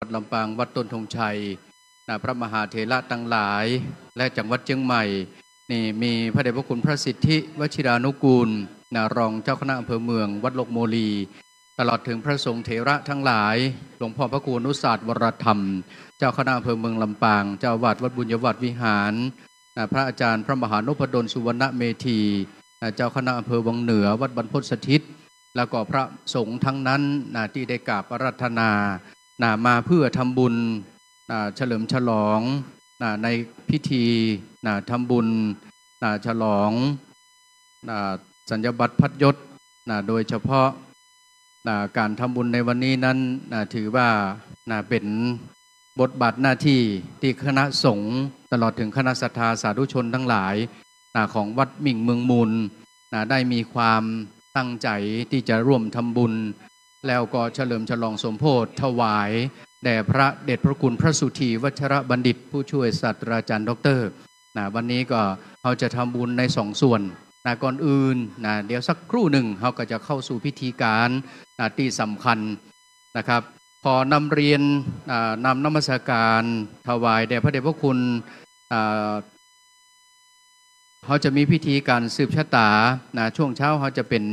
วัดลำปางวัดต้นธงชัยพระมหาเถระทั้งหลายและจังหวัดเชียงใหม่นี่มีพระเดชพระคุณพระสิทธิวชิรานุกูลรองเจ้าคณะอำเภอเมืองวัดโลกโมลีตลอดถึงพระสงฆ์เถระทั้งหลายหลวงพ่อพระครูอนุศาสตร์วรธรรมเจ้าคณะอำเภอเมืองลำปางเจ้าอาวาสวัดบุญยวาสวิหารพระอาจารย์พระมหานพดลสุวรรณเมธีเจ้าคณะอำเภอวังเหนือวัดบรรพตสถิตแล้วก็พระสงฆ์ทั้งนั้นที่ได้กราบอาราธนามาเพื่อทำบุญเฉลิมฉลองในพิธีทำบุญฉลองสัญญบัตรพัดยศโดยเฉพาะการทำบุญในวันนี้นั้นถือว่าเป็นบทบาทหน้าที่ที่คณะสงฆ์ตลอดถึงคณะศรัทธาสาธุชนทั้งหลายของวัดมิ่งเมืองมูลได้มีความตั้งใจที่จะร่วมทำบุญแล้วก็เฉลิมฉลองสมโภชถวายแด่พระเดชพระคุณพระสุธีวัชรบัณฑิตผู้ช่วยศาสตราจารย์ดร.วันนี้ก็เราจะทำบุญในสองส่วนก่อนอื่นเดี๋ยวสักครู่หนึ่งเราก็จะเข้าสู่พิธีการที่สำคัญนะครับขอนำเรียนนำนมัสการถวายแด่พระเดชพระคุณเขาจะมีพิธีการสืบชะตาช่วงเช้าเขาจะเป็น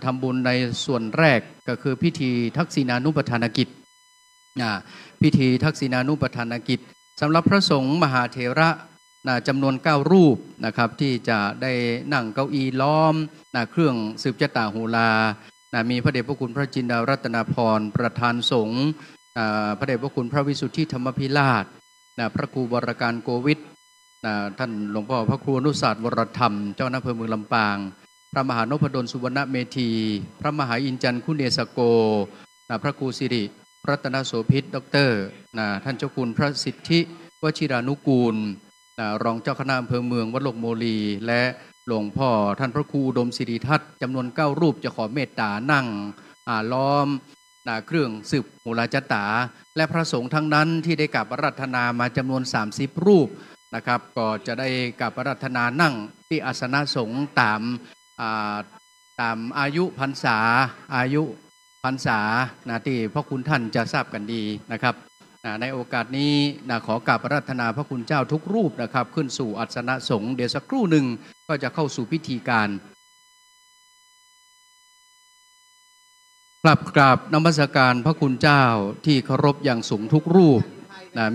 ทำบุญในส่วนแรกก็คือพิธีทักษิณานุปทานกิจพิธีทักษิณานุปทานกิจสำหรับพระสงฆ์มหาเถระจำนวน9รูปนะครับที่จะได้นั่งเก้าอี้ล้อมเครื่องสืบชะตาโหรามีพระเดชพระคุณพระจินดารัตนาพรประธานสงฆ์พระเดชพระคุณพระวิสุทธิธรรมพิราชพระครูวรการโกวิทท่านหลวงพ่อพระครูอนุศาสตร์วรธรรมเจ้าหน้าอำเภอเมืองลำปางพระมหานพดลสุวรรณเมธีพระมหาอินจันทร์คุเนสโกพระครูสิริรัตนโสภิตด็อกเตอร์ท่านเจ้าคุณพระสิทธิวชิรานุกูลรองเจ้าคณะอำเภอเมืองวัดโลกโมลีและหลวงพ่อท่านพระครูอุดมศิริทัศน์จำนวน9รูปจะขอเมตตานั่งล้อมเครื่องสืบโหราจตาและพระสงฆ์ทั้งนั้นที่ได้กราบอาราธนามาจำนวน30รูปนะครับก็จะได้กราบอาราธนานั่งที่อาสนะสงฆ์ตามอายุพรรษาที่พระคุณท่านจะทราบกันดีนะครับในโอกาสนี้ขอกราบอาราธนาพระคุณเจ้าทุกรูปนะครับขึ้นสู่อาสนะสงฆ์เดี๋ยวสักครู่หนึ่งก็จะเข้าสู่พิธีการกราบนมัสการพระคุณเจ้าที่เคารพอย่างสูงทุกรูป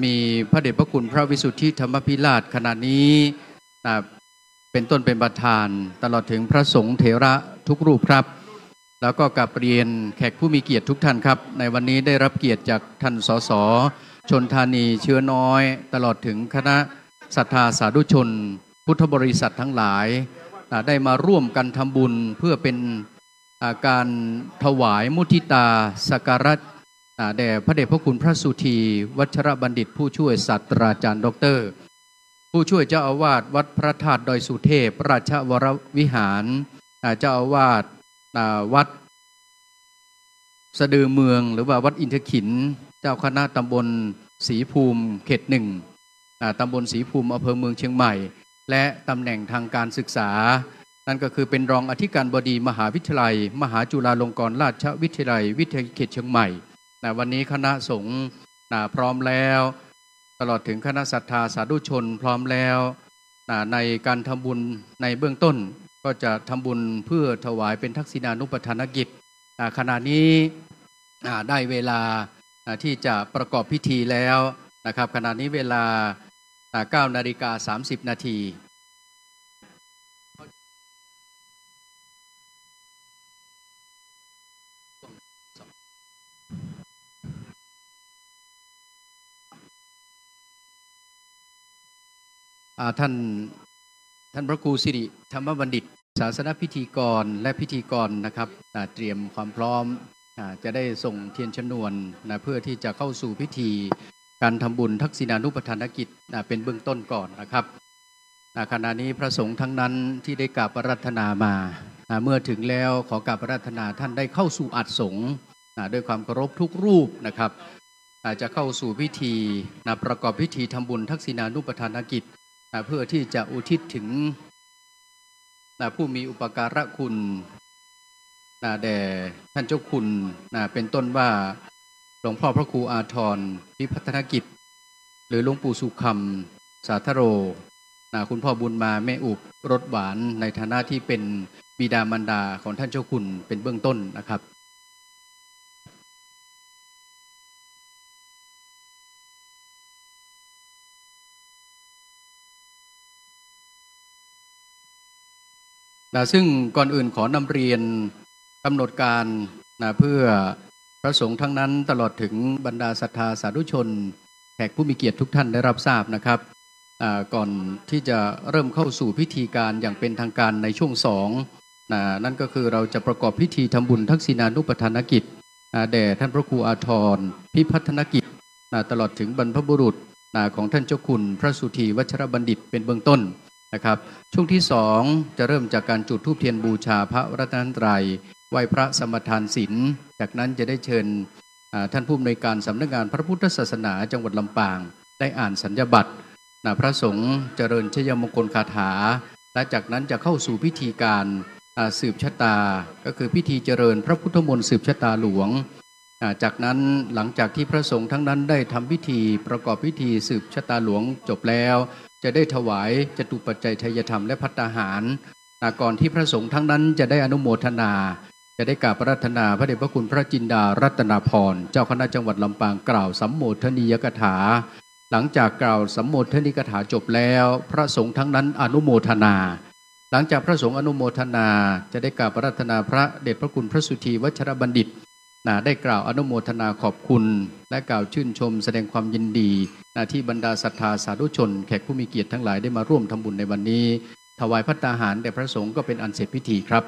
มีพระเดชพระคุณพระวิสุทธิธรรมพิราชขณะนี้เป็นต้นเป็นประธานตลอดถึงพระสงฆ์เถระทุกรูปครับแล้วก็กราบเรียนแขกผู้มีเกียรติทุกท่านครับในวันนี้ได้รับเกียรติจากท่านสสชลธานีเชื้อน้อยตลอดถึงคณะศรัทธาสาธุชนพุทธบริษัททั้งหลายได้มาร่วมกันทำบุญเพื่อเป็นการถวายมุทิตาสักการะแด่พระเดชพระคุณพระสุธีวัชรบัณฑิตผู้ช่วยศาสตราจารย์ดร.ผู้ช่วยเจ้าอาวาสวัดพระธาตุดอยสุเทพราชวรวิหารเจ้าอาวาสวัดสะดือเมืองหรือว่าวัดอินทขินเจ้าคณะตำบลศรีภูมิเขตหนึ่งตำบลศรีภูมิอำเภอเมืองเชียงใหม่และตำแหน่งทางการศึกษานั่นก็คือเป็นรองอธิการบดีมหาวิทยาลัยมหาจุฬาลงกรณราชวิทยาลัยวิทยาเขตเชียงใหม่วันนี้คณะสงฆ์พร้อมแล้วตลอดถึงคณะศรัทธาสาธุชนพร้อมแล้วในการทำบุญในเบื้องต้นก็จะทำบุญเพื่อถวายเป็นทักษิณานุปทานกิจขณะนี้ได้เวลาที่จะประกอบพิธีแล้วนะครับขณะนี้เวลา 9:30 นาทีท่านพระครูสิริธรรมบัณฑิตศาสนพิธีกรและพิธีกรนะครับเตรียมความพร้อมจะได้ส่งเทียนชนวนเพื่อที่จะเข้าสู่พิธีการทำบุญทักษิณานุปทานกิจเป็นเบื้องต้นก่อนนะครับขณะนี้พระสงฆ์ทั้งนั้นที่ได้กราบอาราธนามาเมื่อถึงแล้วขอกราบอาราธนาท่านได้เข้าสู่อัฐสงฆ์ด้วยความเคารพทุกรูปนะครับจะเข้าสู่พิธีประกอบพิธีทำบุญทักษิณานุปทานกิจเพื่อที่จะอุทิศถึงผู้มีอุปการะคุณแด่ท่านเจ้าคุณเป็นต้นว่า หลวงพ่อพระครูอาทรพิพัฒนกิจหรือหลวงปู่สุคำสาธโรคุณพ่อบุญมาแม่อุบรสหวานในฐานะที่เป็นบิดามารดาของท่านเจ้าคุณเป็นเบื้องต้นนะครับซึ่งก่อนอื่นขอนำเรียนกำหนดการเพื่อพระสงฆ์ทั้งนั้นตลอดถึงบรรดาศรัทธาสาธุชนแขกผู้มีเกียรติทุกท่านได้รับทราบนะครับก่อนที่จะเริ่มเข้าสู่พิธีการอย่างเป็นทางการในช่วง2นั่นก็คือเราจะประกอบพิธีทำบุญทักษิณานุปทานกิจแด่ท่านพระครูอาทรพิพัฒนกิจตลอดถึงบรรพบุรุษของท่านเจ้าคุณพระสุธีวัชรบัณฑิตเป็นเบื้องต้นนะครับช่วงที่2จะเริ่มจากการจุดธูปเทียนบูชาพระรัตนตรัยไหว้พระสมทานศีลจากนั้นจะได้เชิญท่านผู้อำนวยการสำนักงานพระพุทธศาสนาจังหวัดลำปางได้อ่านสัญญาบัตรพระสงฆ์เจริญชยมงคลคาถาและจากนั้นจะเข้าสู่พิธีการสืบชะตาก็คือพิธีเจริญพระพุทธมนต์สืบชะตาหลวงจากนั้นหลังจากที่พระสงฆ์ทั้งนั้นได้ทำพิธีประกอบพิธีสืบชะตาหลวงจบแล้วจะได้ถวายจตุปัจจัยทายธรรมและภัตตาหารก่อนที่พระสงฆ์ทั้งนั้นจะได้อนุโมทนาจะได้กราบอาราธนาพระเดชพระคุณพระจินดารัตนาพรเจ้าคณะจังหวัดลำปางกล่าวสัมโมทนียกถาหลังจากกล่าวสัมโมทนียกถาจบแล้วพระสงฆ์ทั้งนั้นอนุโมทนาหลังจากพระสงฆ์อนุโมทนาจะได้กราบอาราธนาพระเดชพระคุณพระสุธีวัชรบัณฑิตได้กล่าวอนุโมทนาขอบคุณและกล่าวชื่นชมแสดงความยินดีที่บรรดาศรัทธาสาธุชนแขกผู้มีเกียรติทั้งหลายได้มาร่วมทำบุญในวันนี้ถวายภัตตาหารแด่พระสงฆ์ก็เป็นอันเสร็จพิธีครับ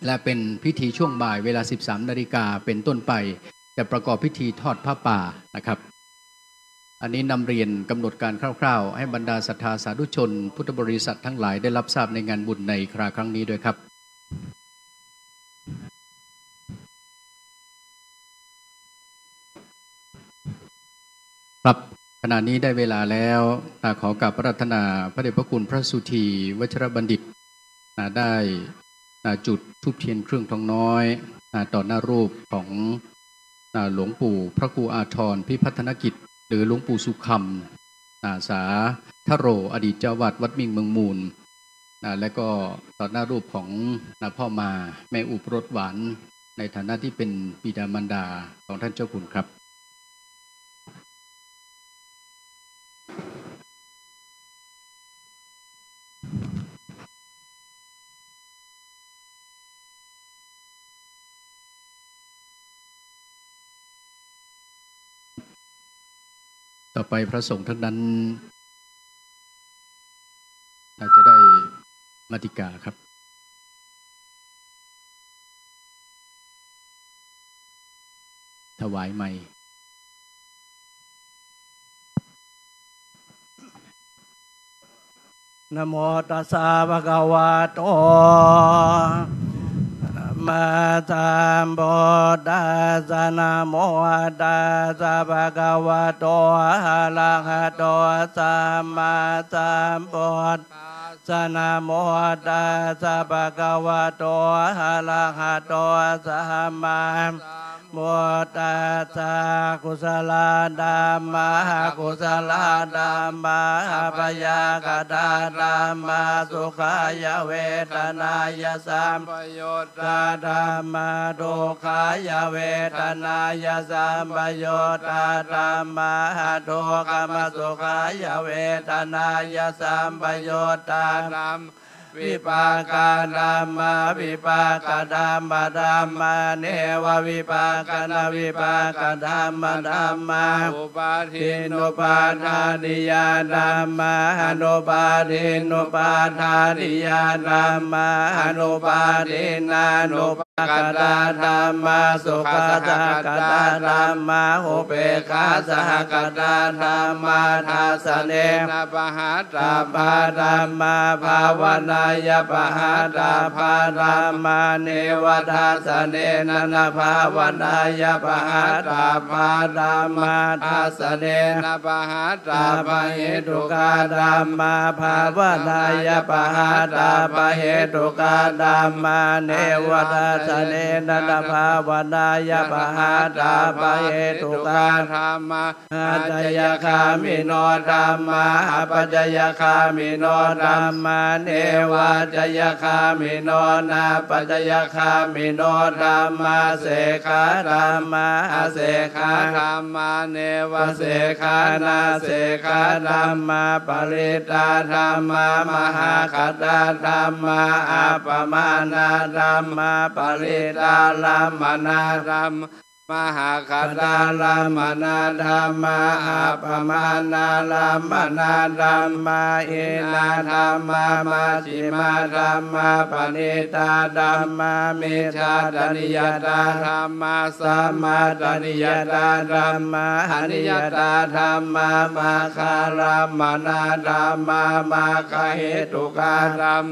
และเป็นพิธีช่วงบ่ายเวลา 13 นาฬิกาเป็นต้นไปจะประกอบพิธีทอดผ้าป่านะครับอันนี้นำเรียนกำหนดการคร่าวๆให้บรรดาศรัทธาสาธุชนพุทธบริษัททั้งหลายได้รับทราบในงานบุญในคราครั้งนี้ด้วยครับครับขณะนี้ได้เวลาแล้วขอกราบอาราธนาพระเดชพระคุณพระสุธีวัชรบัณฑิตได้จุดธูปเทียนเครื่องทองน้อยต่อหน้ารูปของหลวงปู่พระครูอาทรพิพัฒนกิจหรือหลวงปู่สุคำสาธโรอดีตเจ้าวาดวัดมิ่งเมืองมูลและก็ต่อหน้ารูปของพ่อมาแม่อุปรสหวานในฐานะที่เป็นบิดามารดาของท่านเจ้าคุณครับต่อไปพระสงฆ์ทั้งนั้นจะได้มาติกาครับถวายไมค์นะโมตัสสะภะคะวะโตมาธัมโพธัสสะนะโมตัสสะภะคะวะโตอะระหะโตสัมมาสัมพุทธัสสะนะโมตัสสะภะคะวะโตอะระหะโตสัมมามุตัสสะกุศลธัมมากุศลธัมมาปยากตาธัมมาสุขายเวทนายสัมปยุตตาธัมมาทุกขายเวทนายสัมปยุตตาธัมมาทุกขมสุขายเวทนายสัมปยุตตาธัมวิปากาธัมมาวิปากาธัมมาธัมมาเนววิปากานาวิปากาธัมมาธัมมาอุปาทินุปาทานิยาธัมมาอนุปาทินุปาทานิยาธัมมาอนุปาทินานุปากาธัมมาสุขสหกตาธัมมาอุเบกขาสหกตาธัมมาทัสเนนะปหาตาภาธัมมาภาวนายปหาตาภาธัมมาเนวทัสเนนะภาวนายปหาตาภาธัมมาทัสเนนะปหาตาภเหตุกาธัมมาภาวนายปหาตาภเหตุกาธัมมาเนวทัส สเนนันภาวนายปหาตาปะเหตุกาธรรมะอาจยคามิโนธรรมะอปัจจยคามิโนธรรมะเนวาจยคามิโนนาปัจจยคามิโนธรรมะเสขาธรรมะอาเสขาธรรมะเนวเสขานาเสขาธรรมะปริตาธรรมะมหาคัตตาธรรมะอัปปมานาธรรมะปริตาลัมมนาธรรมมหาคัตตาลัมมนาธรรมะอัปปมานาลัมมนาธรรมะอินาธรรมะมัชฌิมาธรรมะปณิตาธรรมะมิจฉาตนิยตาธรรมะสัมมาตนิยตาธรรมะอนิยตาธรรมะมาคารัมมนาธรรมะมาคเหตุกาธรรม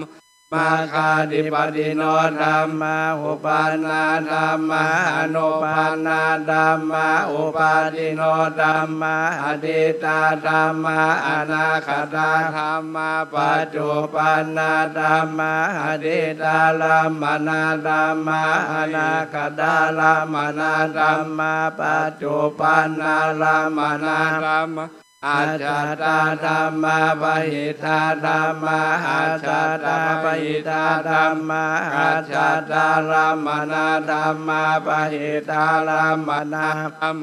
มาคาดิปติโนธรรมะอุปานาธรรมะอนุปานาธรรมะอุปาทิโนธรรมะอดิตาธรรมะอนาคตาธรรมะปัจจุปันนาธรรมะอดิตาลัมมนาธรรมะอนาคตาลัมมนาธรรมะปัจจุปันนาลัมมนาธรรมะอาจาตาธรรมะปหิทาธรรมะอาจาตาปหิทาธรรมะอาจาตาลัมมนาธรรมะปหิทาลัมมนาธรรม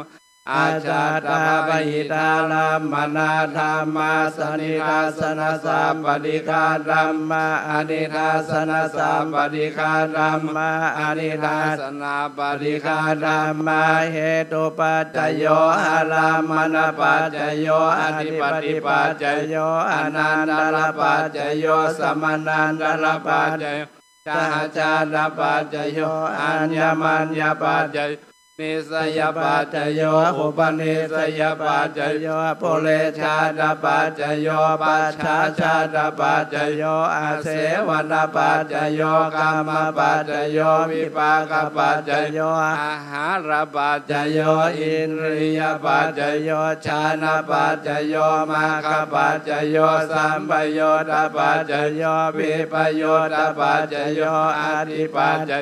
อาจาตาปหิทาลัมมนาธรรมะสนิทัสสนะสัมปติฆาธรรมะอนิทัสสนะสัมปติฆาธรรมะอนิทัสสนะปฏิฆาธรรมะเหตุปัจจโยอารัมมณปัจจโยอธิปติปัจจโยอนันตรปัจจโยสมนันตรปัจจโยจหจารปัจจโยอัญญมัญญปัจจโยนิสยปัจจโยอุปนิสยปัจจโยปุเรชาตปัจจโยปัจฉาชาตปัจจโยอาเสวนปัจจโยกรรมปัจจโยวิปากปัจจโยอาหารปัจจโยอินทรียปัจจโยฌานปัจจโยมาคปัจจโยสัมปโยตปัจจโยวิปโยตปัจจโยอาทิปัจจ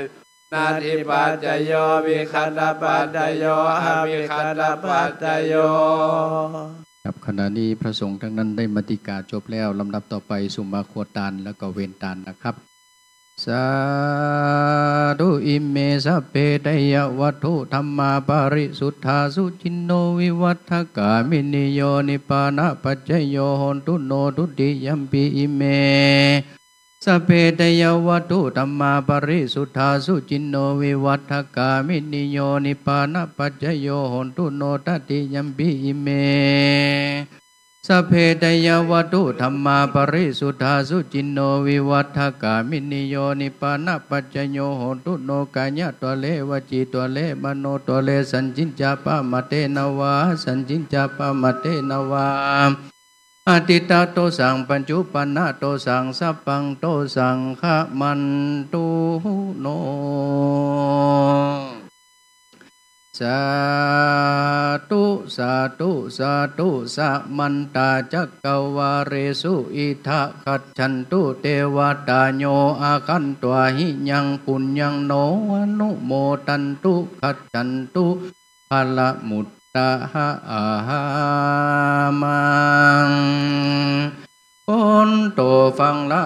นาทิปัจจโยวิคัตปัจจโยอวิคัตปัจจโยครับขณะนี้พระสงฆ์ทั้งนั้นได้มติกาจบแล้วลำดับต่อไปสุมาโคตานแล้วก็เวนตานนะครับสาธุอิเมสะเปตยวัตถุธรรมาปริสุทธาสุจินโนวิวัฏกามินิโยนิปานะปัจจโยโหนตุโนทุติยัมปิอิเมสเปตยวัตถุธรรมาปริสุทธาสุจินโนวิวัฏกามินิโยนิปานะปัจจโยโหนตุโนทัตติยัมปิอิเมสเพตยวัตถุธรรมาปริสุทธาสุจินโนวิวัฏกามินิโยนิปานะปัจจโยโหนตุโนกายะตัวเลวจีตัวเลมโนตัวเลสัญจินจาปะมะเตนวาสัญจินจาปะมะเตนวาอติตาโตสังปัญจุปนะโตสังสัพพังโตสังฆมันตุโนสาธุสาธุสาธุสัมมันตาจักกวาเรสุอิทะขัจฉันตุเทวตาโยอาคันตัวหิยังปุญญังโนอนุโมตันตุขัจฉันตุภลมุตตะหะอาหามังคนโตฟังละ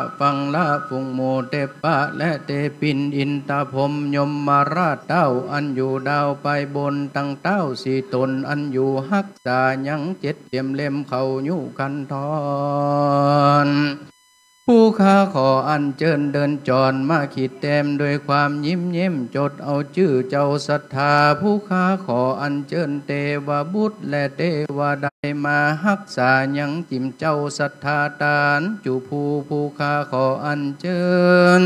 ฟุงโมเตปะและเตปินอินตาพรหมยมมาราชเต้าอันอยู่ดาวไปบนตั้งเต้าสี่ตนอันอยู่หักษายังเจ็ดเตรียมเล่มเขาอยู่กันทอนผู้ข้าขออันเจิญเดินจรมาขีดแต้มโดยความยิ้มเย้มจดเอาชื่อเจ้าศรัทธาผู้ข้าขออันเจิญเทวบุตรและเทวดามาหักษายังจิมเจ้าศรัทธาตานจูผู้ข้าขออันเจิญ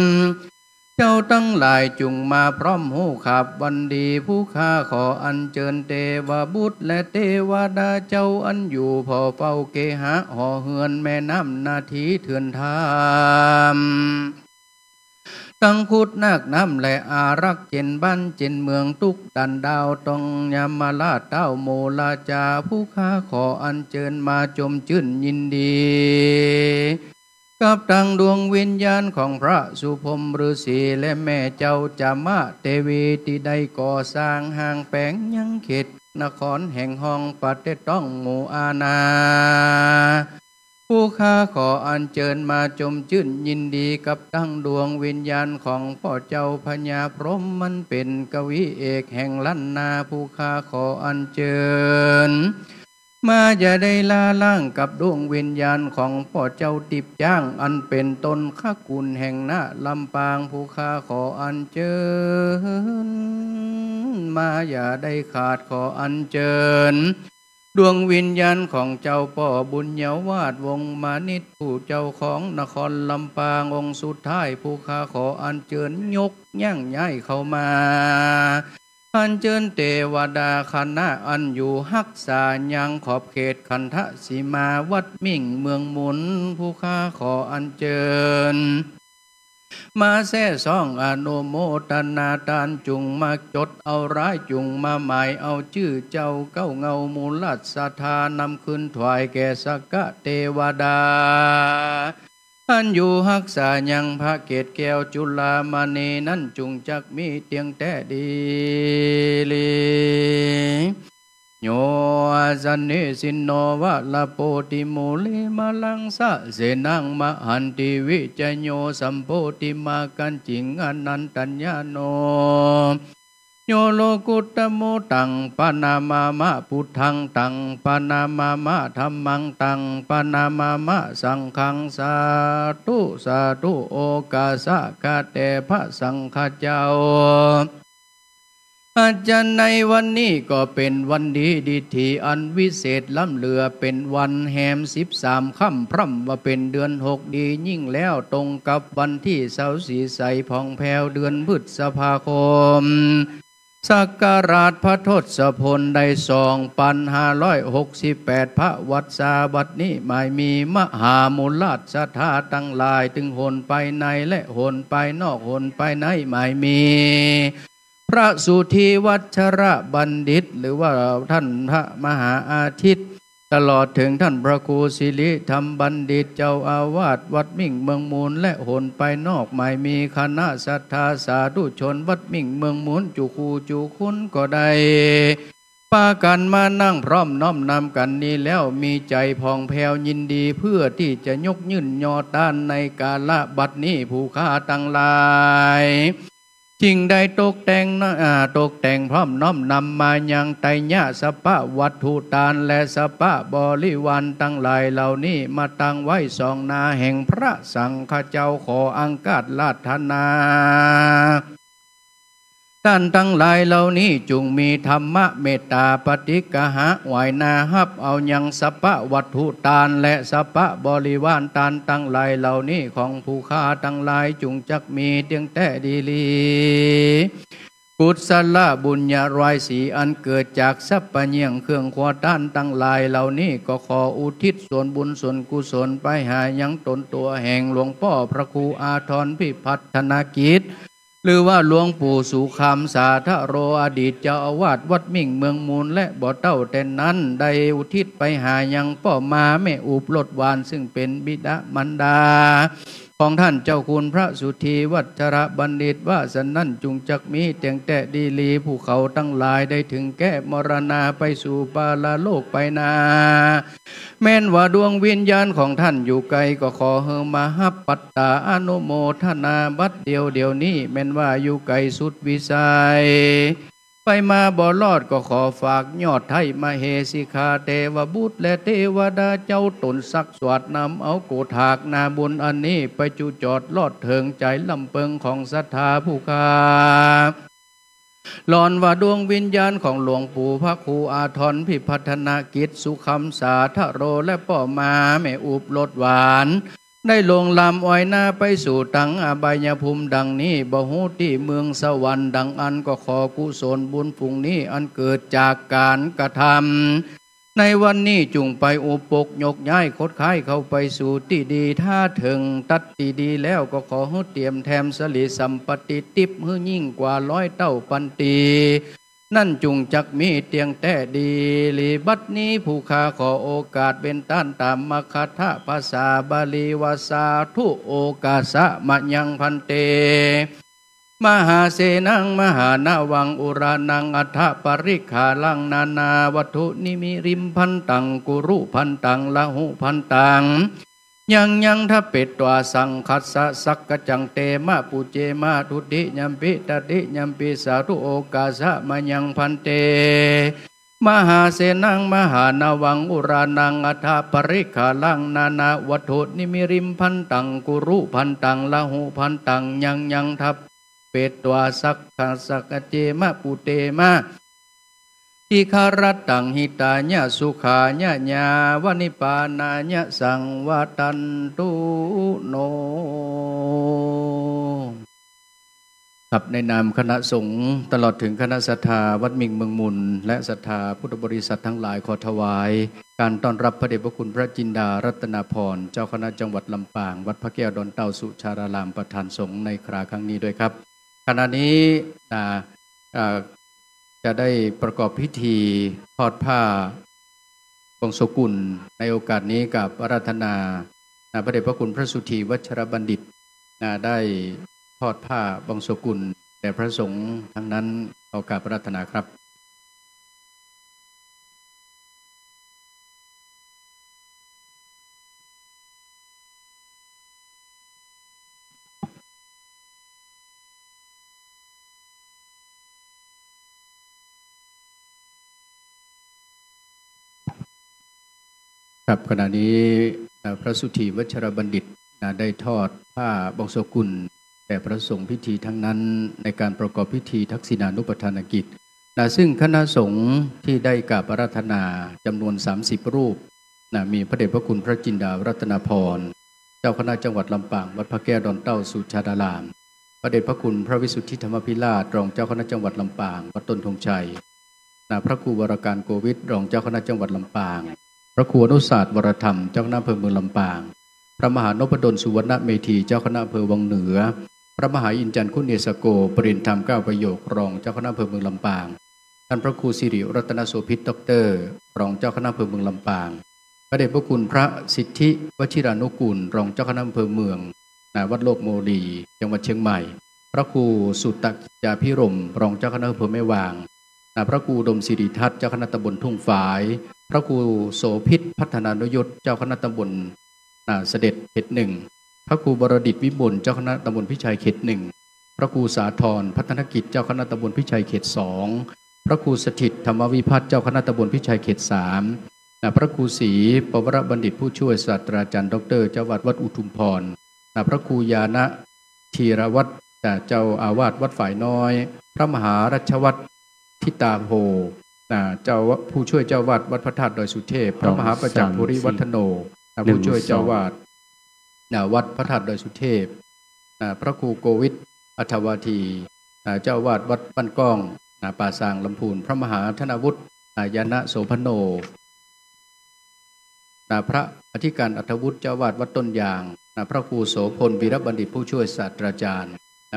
เจ้าทั้งหลายจุงมาพร้อมหูขับวันดีผู้ข้าขออันเจิญเทวบุตรและเทวดาเจ้าอันอยู่พอเฝ้าเกหะห่อเฮือนแม่น้ำนาทีเถื่อนทามตั้งคุดนักน้ำและอารักเจนบ้านเจนเมืองทุกดันดาวต้องยามาลาเต้าโมลาจาผู้ข้าขออันเจิญมาจมชื่นยินดี กับดังดวงวิญญาณของพระสุพรหมฤาษีและแม่เจ้าจามะเทวีที่ได้ก่อสร้างห้างแปงยังเขตนครแห่งห้องปฏิต้องหมู่อาณาผู้ข้าขออัญเชิญมาจมชื่นยินดีกับดังดวงวิญญาณของพ่อเจ้าพญาพรหมมันเป็นกวีเอกแห่งล้านนาผู้ข้าขออัญเชิญมาจะได้ลาล่างกับดวงวิญญาณของพ่อเจ้าติบจ้างอันเป็นตนข้ากุลแห่งหน้าลำปางผู้ข้าขออัญเชิญมาอย่าได้ขาดขออัญเชิญดวงวิญญาณของเจ้าพ่อบุญเยาวาดวงมานิตผู้เจ้าของนครลำปางองค์สุดท้ายผู้ข้าขออัญเชิญยกย่างย้ายเข้ามาอัญเชิญเทวดาคณะอันอยู่หักษายังขอบเขตคันธสีมาวัดมิ่งเมืองหมุนผู้ข้าขออัญเชิญมาแซ่ซ่องอนุโมทนาทานจุงมาจดเอาร้ายจุงมาหมายเอาชื่อเจ้าเก้าเงามูลัสธานำขึ้นถวายแก่สักกะเทวดาอันอยู่หักษายังพระเกศแก้วจุลามณีนั้นจุงจักมีเตียงแต่ดีลีโยจันเนสินโนวะลาโปติโมเลมาลังสะเสนังมหันติวิจโยสัมโพติมากันจิงอนันตัญญาโนโยโลกุตโมตังปนามามะพุทธังตังปนามามะธัมมังตังปนามามะสังฆังสาธุสาธุโอกาสะกะเตพระสังฆเจ้าอาจารย์ในวันนี้ก็เป็นวันดีดีที่อันวิเศษล้ำเหลือเป็นวันแหม13 ค่ำพร่ำว่าเป็นเดือน6ดียิ่งแล้วตรงกับวันที่เสาสีใสผ่องแผ้วเดือนพฤษภาคมสักการะพระทศพลได้2,568พระวัดสาบัดนี้หมายมีมหามูลราชธาตั้งหลายถึงหนไปในและหนไปนอกหนไปในหมายมีพระสุธีวัชระบัณฑิตหรือว่าท่านพระมหาอาทิตย์ตลอดถึงท่านพระครูศิริธรรมบัณฑิตเจ้าอาวาสวัดมิ่งเมืองมูลและหนไปนอกหมายมีคณะศรัทธาสาธุชนวัดมิ่งเมืองมูลจุคูจุคุณก็ได้ปากันมานั่งพร้อมน้อมนำกันนี้แล้วมีใจพองแผ้วยินดีเพื่อที่จะยกยื่นยอต้านในกาลบัดนี้ผู้ข้าตั้งหลายจริงได้ตกแต่งพร้อมน้อมนำมายังไตรญะสัพพะวัตถุทานและสัพพะบริวารตั้งหลายเหล่านี้มาตั้งไว้สองนาแห่งพระสังฆเจ้าขออังคาดลาธนาท่านทั้งหลายเหล่านี้จงมีธรรมะเมตตาปฏิกหะไหวนาฮับเอายังสัพพะวัตถุทานและสัพพะบริวารทานตั้งหลายเหล่านี้ของผู้ข้าตั้งหลายจงจักมีเตียงแต่ดีลีกุศลบุญญารายสีอันเกิดจากสัพพะเนียงเครื่องขวต้านตั้งหลายเหล่านี้ก็ขออุทิศส่วนบุญส่วนกุศลไปหายังตนตัวแห่งหลวงพ่อพระครูอาทรพิพัฒนากิจหรือว่าหลวงปู่สุขามสาธโรอดีตเจ้าอาวาสวัดมิ่งเมืองมูลและบ่อเต้าแต่นั้นได้อุทิศไปหายังพ่อมาแม่อุบลดวานซึ่งเป็นบิดามารดาของท่านเจ้าคุณพระสุธีวัชระบัณฑิตว่าสันนั้นจุงจักมีเตียงแต่ดีลีผู้เขาตั้งหลายได้ถึงแก้มรณาไปสู่ปาลโลกไปนาแม้นว่าดวงวิญญาณของท่านอยู่ไกลก็ขอเฮมาฮับปัตตาอนุโมทนาบัดเดียวนี้แม้นว่าอยู่ไกลสุดวิสัยไปมาบ่รอดก็ขอฝากยอดไทยมาเฮสิคาเทวบุตรและเทวดาเจ้าตนสักสวดนำเอาโกถากนาบุญอันนี้ไปจุจอดลอดเถิงใจลำเพิงของศรัทธาผู้ค้าหลอนว่าดวงวิญญาณของหลวงปู่พระครูอาทรพิพัฒนากิจสุขำสาธโรและพ่อมาแม่อุบลดหวานได้ลงลำอ้อยหน้าไปสู่ตังอบายภูมิดังนี้บ่ฮู้ที่เมืองสวรรค์ดังอันก็ขอกุศลบุญฝุ่งนี้อันเกิดจากการกระทำในวันนี้จุงไปอุปกยกย้ายคดค้ายเข้าไปสู่ที่ดีถ้าถึงตัดที่ดีแล้วก็ขอให้เตรียมแถมสลิสัมปติติบให้ยิ่งกว่า100 เท่าพันตี นั่นจุงจักมีเตียงแต่ดีลีบัดนี้ผู้ข้าขอโอกาสเป็นต้านตามมคธภาษาบาลีวาสาทุโอกาสะมะยังพันเตมหาเสนังมหานาวังอุรานังอัฏฐปริขาลังนานาวัตถุนิมิริมพันตังกุรุพันตังละหุพันตังยังทัพเป็ดตัวสังคัสสะสักกจังเตมะปุเจมะทุติยัมปิตติยัมปิสาธุโอกาสะมะยังพันเตมหาเสนังมหานาวังอุรานังอัฏฐปริขาลังนานาวัตถุนิมิริมพันตังกุรุพันตังละหุพันตังยังทัพเป็ดตัวสักขสักเจมะปุเตมะอิคารตังหิตายะสุขายะญาวนิปานายะสังวัตันตุโนครับในนามคณะสงฆ์ตลอดถึงคณะศรัทธาวัดมิงเมืองมุนและศรัทธาพุทธบริษัททั้งหลายขอถวายการต้อนรับพระเดชพระคุณพระจินดารัตนาพรเจ้าคณะจังหวัดลำปางวัดพระแก้วดอนเต้าสุชารารามประธานสงฆ์ในคราครั้งนี้ด้วยครับขณะนี้จะได้ประกอบพิธีทอดผ้าบงสกุลในโอกาสนี้กับอาราธนาพระเดชพระคุณพระสุธีวัชรบัณฑิตได้ทอดผ้าบงสกุลแด่พระสงฆ์ทั้งนั้นขอกราบอาราธนาครับครับขณะนี้พระสุธีวัชรบัณฑิตได้ทอดผ้าบงสกุลแต่พระสงฆ์พิธีทั้งนั้นในการประกอบพิธีทักษิณานุปทานกิจซึ่งคณะสงฆ์ที่ได้กราบอาราธนาจำนวน30รูปมีพระเดชพระคุณพระจินดารัตนาพรเจ้าคณะจังหวัดลำปางวัดพระแก้วดอนเต้าสุชาดารามพระเดชพระคุณพระวิสุทธิธรรมพิราชรองเจ้าคณะจังหวัดลำปางวัดต้นธงชัยพระครูวรการโกวิทรองเจ้าคณะจังหวัดลำปางพระครูอนุศาสตร์วรธรรมเจ้าคณะอำเภอเมืองลำปางพระมหานพดลสุวรรณเมธีเจ้าคณะอำเภอวังเหนือพระมหาอินทร์จันทร์คุณเนสโกปรินธรรม9ประโยครองเจ้าคณะอำเภอเมืองลำปางท่านพระครูสิริรัตนโสภิตด็อกเตอร์รองเจ้าคณะอำเภอเมืองลำปางพระเดชพระคุณพระสิทธิวชิรานุกูลรองเจ้าคณะอำเภอเมืองวัดโลกโมลีจังหวัดเชียงใหม่พระครูสุตตจาภิรมรองเจ้าคณะอำเภอแม่วางพระครูดมศิริทัศน์เจ้าคณะตำบลทุ่งฝายพระครูโสภิตพัฒนานุยศเจ้าคณะตำบลเสด็จเขตหนึ่งพระครูบรดิตวิบุลเจ้าคณะตำบลพิชัยเขตหนึ่งพระครูสาธรพัฒนกิจเจ้าคณะตำบลพิชัยเขตสองพระครูสถิตธรรมวิพัฒน์เจ้าคณะตำบลพิชัยเขตสามพระครูศรีปวรบัณฑิตผู้ช่วยศาสตราจารย์ดรเจ้าวัดอุทุมพรพระครูยานะธีรวัตรเจ้าอาวาสวัดฝ่ายน้อยพระมหารัชวัตรทิตาโพเจ้าผู้ช่วยเจ้าวาดวัดพระธาตุดอยสุเทพพระมหาประจักษ์ภูริวัฒโนผู้ช่วยเจ้าวาดวัดพระธาตุดอยสุเทพพระครูโกวิทอัฐวาทีเจ้าวาดวัดบ้านก้องป่าซางลำพูนพระมหาธนวุฒิยานะโสพโนพระอธิการอัฐวุฒิเจ้าวาดวัดต้นยางพระครูโสพลวีรบัณฑิตผู้ช่วยศาสตราจารย์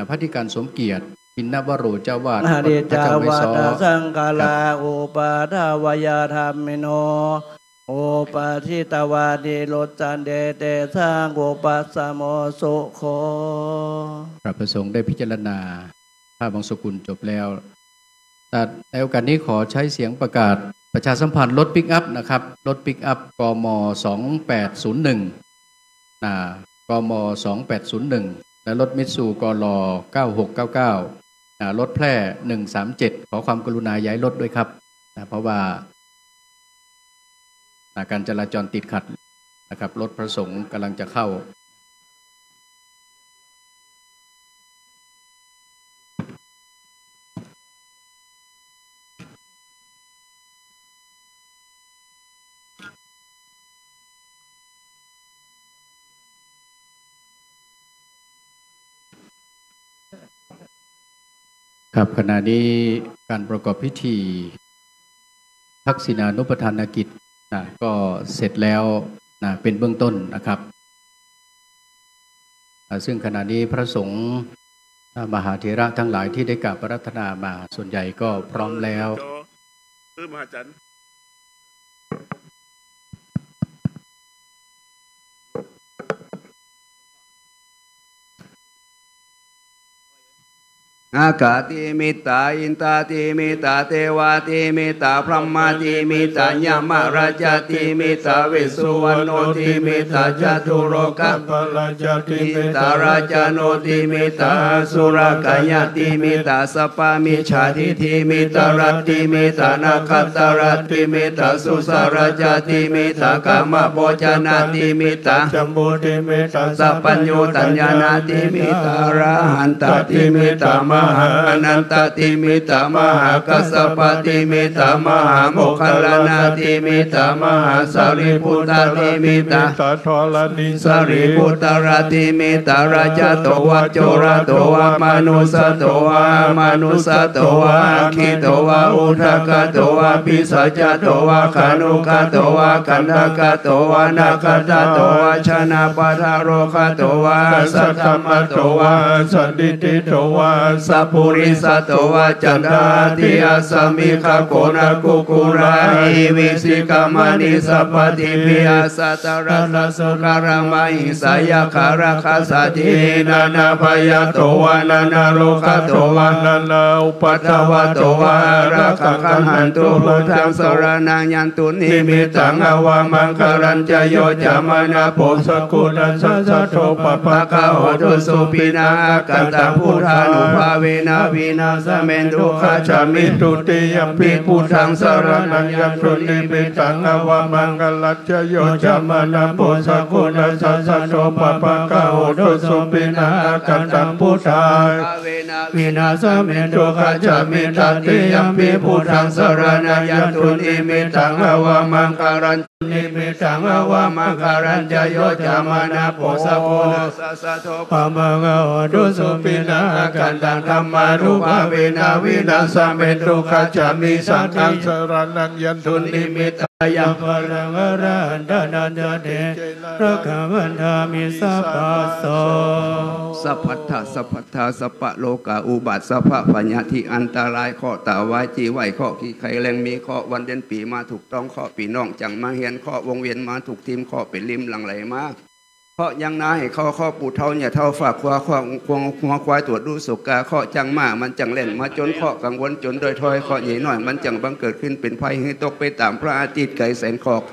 พระอธิการสมเกียรติอินนวโรเจ้าวาดวัดพระเจ้าไวสสังฆลาอุปาทาวายธรรมิโนโอปาทิตวานิโลจันเดเตสังโอปัสสโมสุโคพระประสงค์ได้พิจารณาผ้าบางสกุลจบแล้วแต่ในโอกาสนี้ขอใช้เสียงประกาศประชาสัมพันธ์รถปิกอัพนะครับรถปิกอัพกม2801กม2801และรถมิตซูกล9699รถแพร่137ขอความกรุณาย้ายรถด้วยครับเพราะว่าการจราจรติดขัดนะครับรถพระสงฆ์กำลังจะเข้าครับขณะนี้การประกอบพิธีทักษิณานุปทานกิจก็เสร็จแล้วเป็นเบื้องต้นนะครับซึ่งขณะนี้พระสงฆ์ มหาเถระทั้งหลายที่ได้กราบอาราธนามาส่วนใหญ่ก็พร้อมแล้วมหาจันทร์อากาติมิตาอินตาติมิตาเทวาติมิตาพรหมาติมิตายามราชติมิตาวิสุวรรณติมิตาจตุโรกัปราชติมิตาราชโนติมิตาสุรกายติมิตาสปามิชาทิทิมิตารัตติมิตานาคตารัตติมิตาสุสารจติมิตากามโภชนาติมิตาจัมบุติมิตาสัพพัญโยตัญญานาติมิตาราหันตติมิตามหาอนันตติมิตามหากัสสปติมิตามหาโมคคัลลานาติมิตามหาสารีพุตติมิตาทรณิสารีพุตรติมิตาราชโตวะโจรโตวะมนุสโตวะมนุสโตวะคิโตวะอุทกโตวะปิสัจโตวะขานุกโตวะกันดกโตวะนาคตโตวะชนะปัทโรคโตวะสัทธมโตวะสันติติโตวะสัพพุริสัตวะจันทาติอาสมิขโกนากุกุราหิวิสิกามานิสัพพติปิอาสัตระลสุการามาหิสายาคาราคาสัตินานาพยาโตวะนานาโลกโตวะนานาอุปัฏฐวะโตวะราคะขันหันตุพุทธังสรณังยันตุนิมิตังอวามังคารัญจโยจามนาโพสกุณัสสะโตปะปะคะโหตุสุปินากันตพุทธานุภาเวนะวินาสเมนทุขาจามิตุติยมปิพุทธังสรณังยันตุนิมิตังอวามังคารัญจโยจามนาโพสกุณัสสะโตปะปะคะโหตุสุปินากันตพุทธาวินาสเมนทุขาจามิตติยมปิพุทธังสรณังยันตุนิมิตังอวามังคารัญนิมิตังอวามังคารัญจโยจามนาโพสกุณัสสะโตปะปะคะโหตุสุปินากันตังธัมมารูปาเวนะวินาสเมนทุขาจามิสังฆังสรณังยันตุนิมิตายะภรังอรันดานันเตระควันธามิสัพพโสสัพพัทธะสัพพัทธะสัพพะโลกาอุบัติสัพพะปัญญาที่อันตรายข้อตาวายจีไหวข้อขี้ไข่แรงมีข้อวันเดือนปีมาถูกต้องข้อปีน้องจังมาเฮียนข้อวงเวียนมาถูกทีมข้อเป็นริมหลังไหลมาข้อยังนาให้ข้อปูเท่าเนี่ยเท่าฝากข้อหัวควายตรวจดูสุกาข้อจังมามันจังเล่นมาจนข้อกังวลจนโดยถอยข้อใหญ่หน่อยมันจังบังเกิดขึ้นเป็นภัยให้ตกไปตามพระอาทิตย์ไกลแสนขอก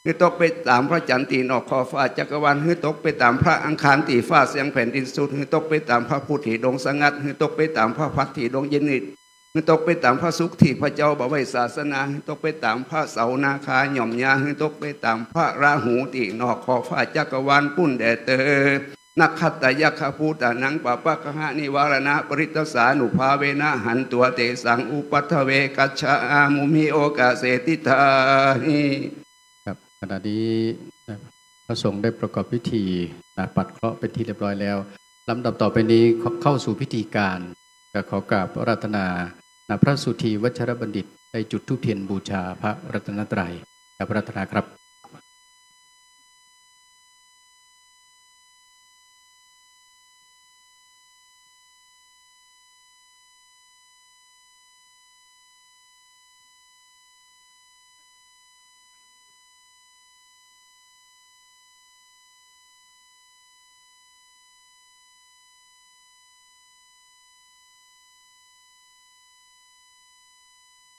ให้ตกไปตามพระจันทร์ตีนอกขอฟ้าจักรวาลให้ตกไปตามพระอังคารตีฟ้าเสียงแผ่นดินสุดให้ตกไปตามพระพุทธที่ดงสงัดให้ตกไปตามพระพัทธที่ดงเย็นนิดให้ตกไปตามพระสุขที่พระเจ้าบ่ไว้ศาสนาให้ตกไปตามพระเสานาคาหย่อมยาให้ตกไปตามพระราหูตีนอกขอฟ้าจักรวาลปุ้นแดเตอนักขัตตยักขภูตานังปะปะกะหะนิวารณะปริตสานุภาเวนะหันตัวเตสังอุปัฏฐเวกัจฉามุมิโอกาเสติทานิครับขณะนี้พระสงฆ์ได้ประกอบพิธีปัดเคราะห์เป็นที่เรียบร้อยแล้วลำดับต่อไปนี้เข้าสู่พิธีการขอกราบอาราธนาพระสุธีวัชรบัณฑิตได้จุดธูปเทียนบูชาพระรัตนตรัยกับอาราธนาครับ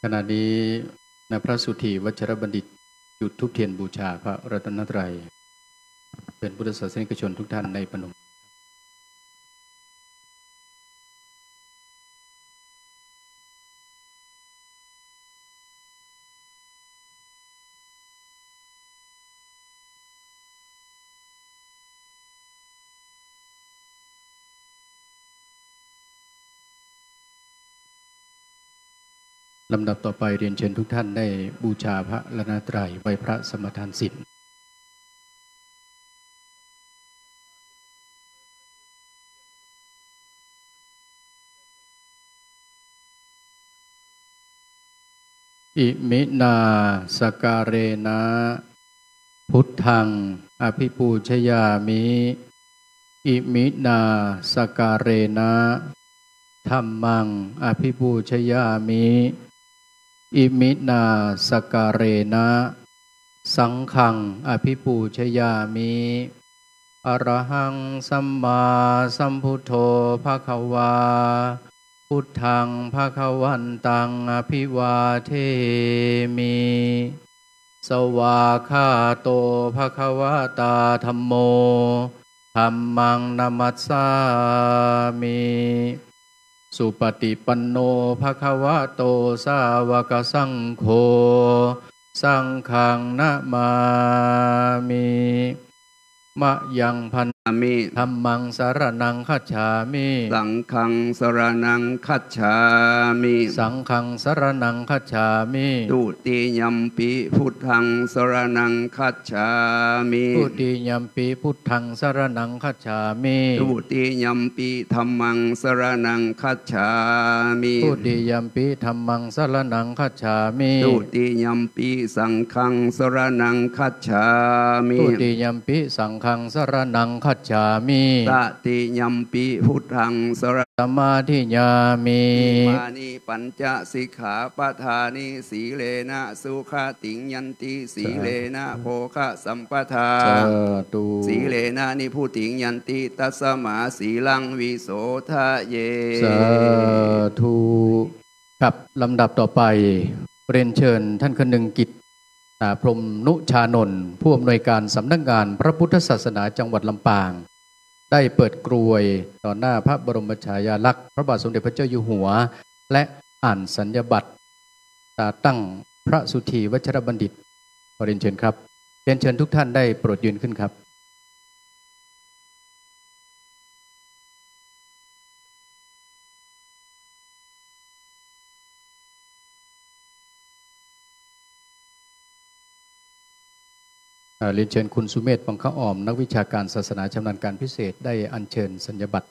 ขณะนี้พระสุธีวัชรบัณฑิตจุดธูปเทียนบูชาพระรัตนตรัยเป็นพุทธศาสนิกชนทุกท่านในประนมลำดับต่อไปเรียนเชิญทุกท่านได้บูชาพระรัตนตรัยไว้พระสมทานศีลอิมินาสการเรนะพุทธังอภิปูชยามิอิมินาสการเรนะ ธัมมังอภิปูชยามิอิมินาสการเรนะสังฆังอภิปูชยามิอรหังสัมมาสัมพุทโธภควาพุทธังภควันตังอภิวาเทมิสวากขาโตภควตาธัมโมธัมมังนัมมัสสามิสุปฏิปันโนภควโตสาวกสังโฆสังฆังนะมามิมะยังพันมิธัมมังสรณังคัจฉามิสังฆังสรณังคัจฉามิสังฆังสรณังคัจฉามิตุติยัมปิพุทธังสรณังคัจฉามิตุติยัมปิพุทธังสรณังคัจฉามิตุติยัมปิธัมมังสรณังคัจฉามิตุติยัมปิธัมมังสรณังคัจฉามิตุติยัมปิสังฆังสรณังคัจฉามิตุติยัมปิสังฆังสรณังคัจฉามิตติยัมปิพุทธังสรสมาธิญามิมานิปัญจสิกขาปทานิสีเลนะสุขติงยันติสีเลนะโภคะสัมปทาสีเลนะนิพุติงยันติตัสมาสีลังวิโสทะเยสาธุครับลำดับต่อไปเรียนเชิญท่านคนึงกิจพรหมนุชานนท์ผู้อำนวยการสำนักงานพระพุทธศาสนาจังหวัดลำปางได้เปิดกรวยต่อหน้าพระบรมฉายาลักษณ์พระบาทสมเด็จพระเจ้าอยู่หัวและอ่านสัญญบัตรตั้งพระสุธีวัชรบัณฑิตขอเรียนเชิญครับเรียนเชิญทุกท่านได้โปรดยืนขึ้นครับเรียนเชิญคุณสุเมธ ปังคอ่อมนักวิชาการศาสนาชำนาญการพิเศษได้อัญเชิญสัญญบัตร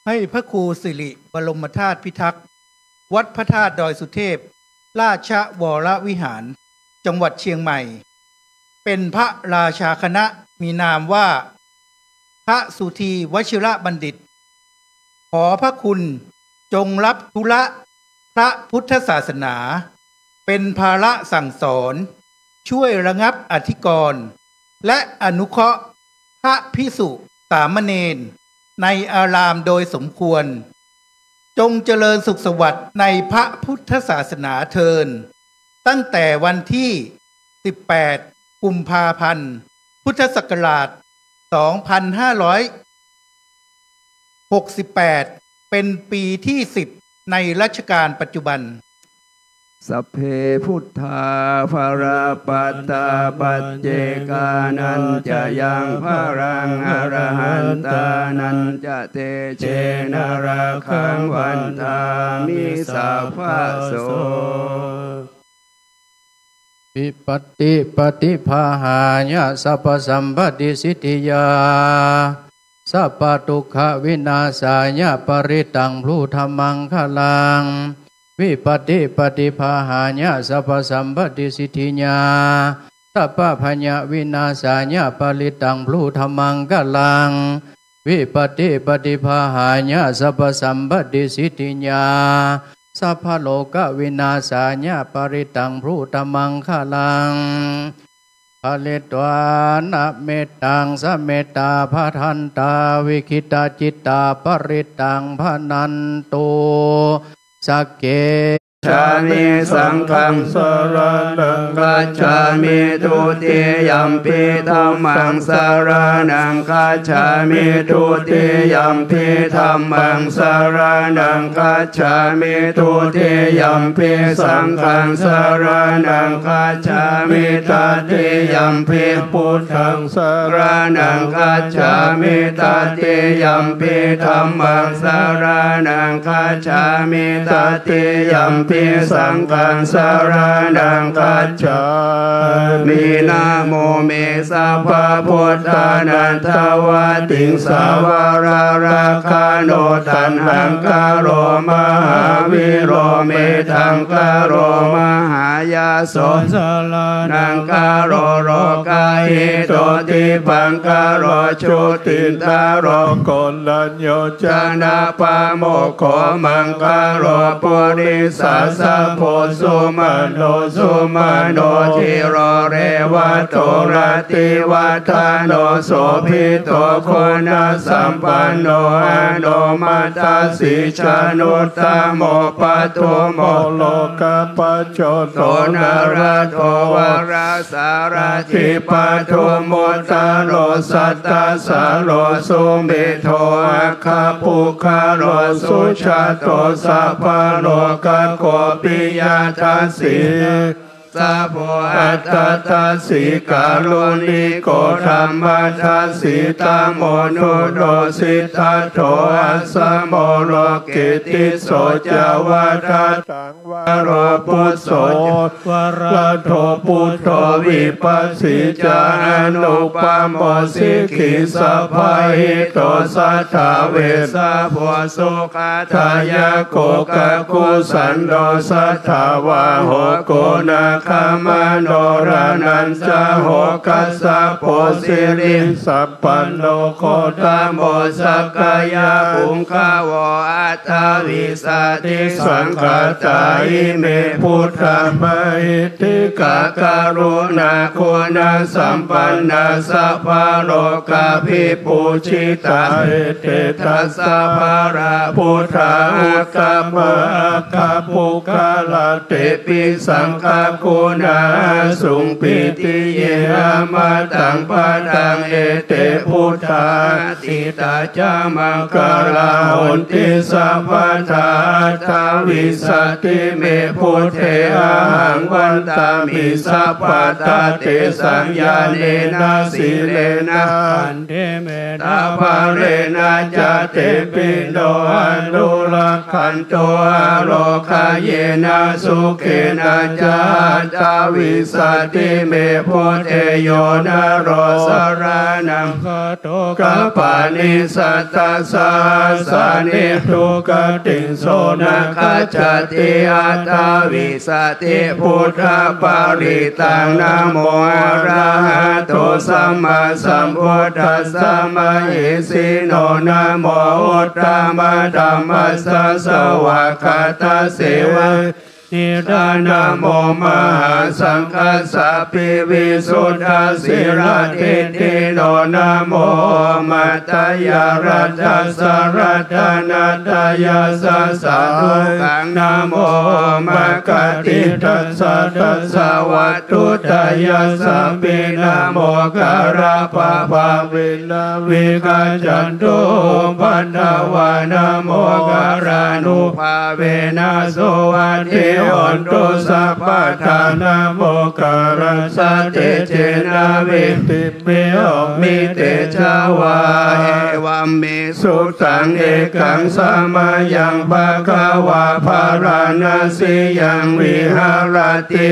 ให้พระครูสิริบรมธาตุพิทักษ์วัดพระธาตุดอยสุเทพราชวรวิหารจังหวัดเชียงใหม่เป็นพระราชาคณะมีนามว่าพระสุธีวชิรบัณฑิตขอพระคุณจงรับธุระพระพุทธศาสนาเป็นภาระสั่งสอนช่วยระงับอธิกรณ์และอนุเคราะห์พระภิกษุสามเณรในอารามโดยสมควรจงเจริญสุขสวัสดิ์ในพระพุทธศาสนาเทินตั้งแต่วันที่18กุมภาพันธ์พุทธศักราช2568เป็นปีที่10ในรัชกาลปัจจุบันสัพเพพุทธาภราปัตตาปัจเจกานันจะยังภรังอรหันตานันจะเตเชนะระคังวันทามิสัพพะโสปิปติปฏิภาหายะสัพพสัมปติสิทธิยาสัพพทุกขวินาศายะปริตังพลูธรรมังคลังวิปติปฏิภาหายะสัพพสัมปติสิทธิญาสัพพพัญญวินาศายะปริตังพลูธรรมังคลังวิปติปฏิภาหายะสัพพสัมปติสิทธิญาสัพพโลกวินาศาญะปริตังพรูตมังคลังภลิตวานะเมตตังสเมตตาภทันตาวิคิตาจิตตาปริตังพนันตุสักเกชามิสังฆังสรณังคัจฉามิทุติยัมปิธัมมังสรณังคัจฉามิทุติยัมปิธัมมังสรณังคัจฉามิทุติยัมปิสังฆังสรณังคัจฉามิตติยัมปิพุทธังสรณังคัจฉามิตติยัมปิธัมมังสรณังคัจฉามิตติยัมปิสังฆังสรณังคัจฉามิน นะโมเมสัพพะพุทธานันทวะติงสาวาราคาโนทันหังคารโรมหาวิโรเมทังคารโรมหายาโสสลานังคารโรโรกาหิโตติปังคารโรชุตินตารโรโกลัญโยจนะปะโมกขมังคารโรปุริสัสสะโพสุมาโนสุมาโนทิโรเรวัตโตรติวัฏโนโสภิโตโคนะสัมปันโนอโนมัตตสิชานุตตโมปัตโตโมโลกปัจโจโตนาราโทวาราสารถิปัตโตโมตโรสัตตสาโรสุเมโทอาคาภูคาโรสุชาโตสัพพโลกโกปิยทัสสิสัพพอัตตาสิกาลุนิโกธรรมทัสสิตโมนุโดสิทธโตอัสสโมโลกิติโสจาวาทัตังวโรปุสโสวระโทปุตโตวิปัสสิจานุปโมสิกิสัพพหิโตสัทธาเวสัพพสุขาทายาโกกะกุสันโดสัทธาวาโหโกนาคามโนรานันจโหกัสสะโพสิริสัพพันโนโคตโมสักกายาปุงคาวอัตถวิสัติสังฆตาอิเมพุทธมหิทธิกะการุณาคุณสัมปันนาสัพพะโลกาภิปูชิตาเตทัสสะภะระพุทธาอุตตมะคาปุคาลเตปิสังฆคุณาสุงปิติเยมาตังปะตังเอเตพุทธาติตาจามังคลาหุนติสัพพทาทาวิสติเมพุทเทอาหังวันตามิสัพพตาเตสัญญาเนนะสิเลนะอันเทเมตาภาเรนะจเตปิโนอนุรักขันโตโลกาเยนะสุเขนะจาตาวิสติเมพุทเทโยนะโรสรานังคโตกปานิสัตตสาสานิทุกติงโสนะคจติอัตตวิสติพุทธปาริตังนะโมอะระหะโตสัมมาสัมพุทธัสสะมะหิสิโนนะโมอุตตมะธัมมัสสะสวะคาตาเสวะนิดานะโมมหาสังฆสัพพิวิสุทธสิรทิติโนนะโมมัตตยารัตสารัตนาตยาสัสสะทุกังนะโมมะกติทัสสะทัสสะวัตถุตยาสัพพินะโมการะปะภาวินาวิกาจันโตปันทวานะโมการานุภาเวนะโสวัตถิอันตุสัพพทานะโมการะสะเตเจนะวิติเมอมิเตชาวาเอวัมเมสุตังเอกังสมายังภะคะวะภาราณสียังวิหารติ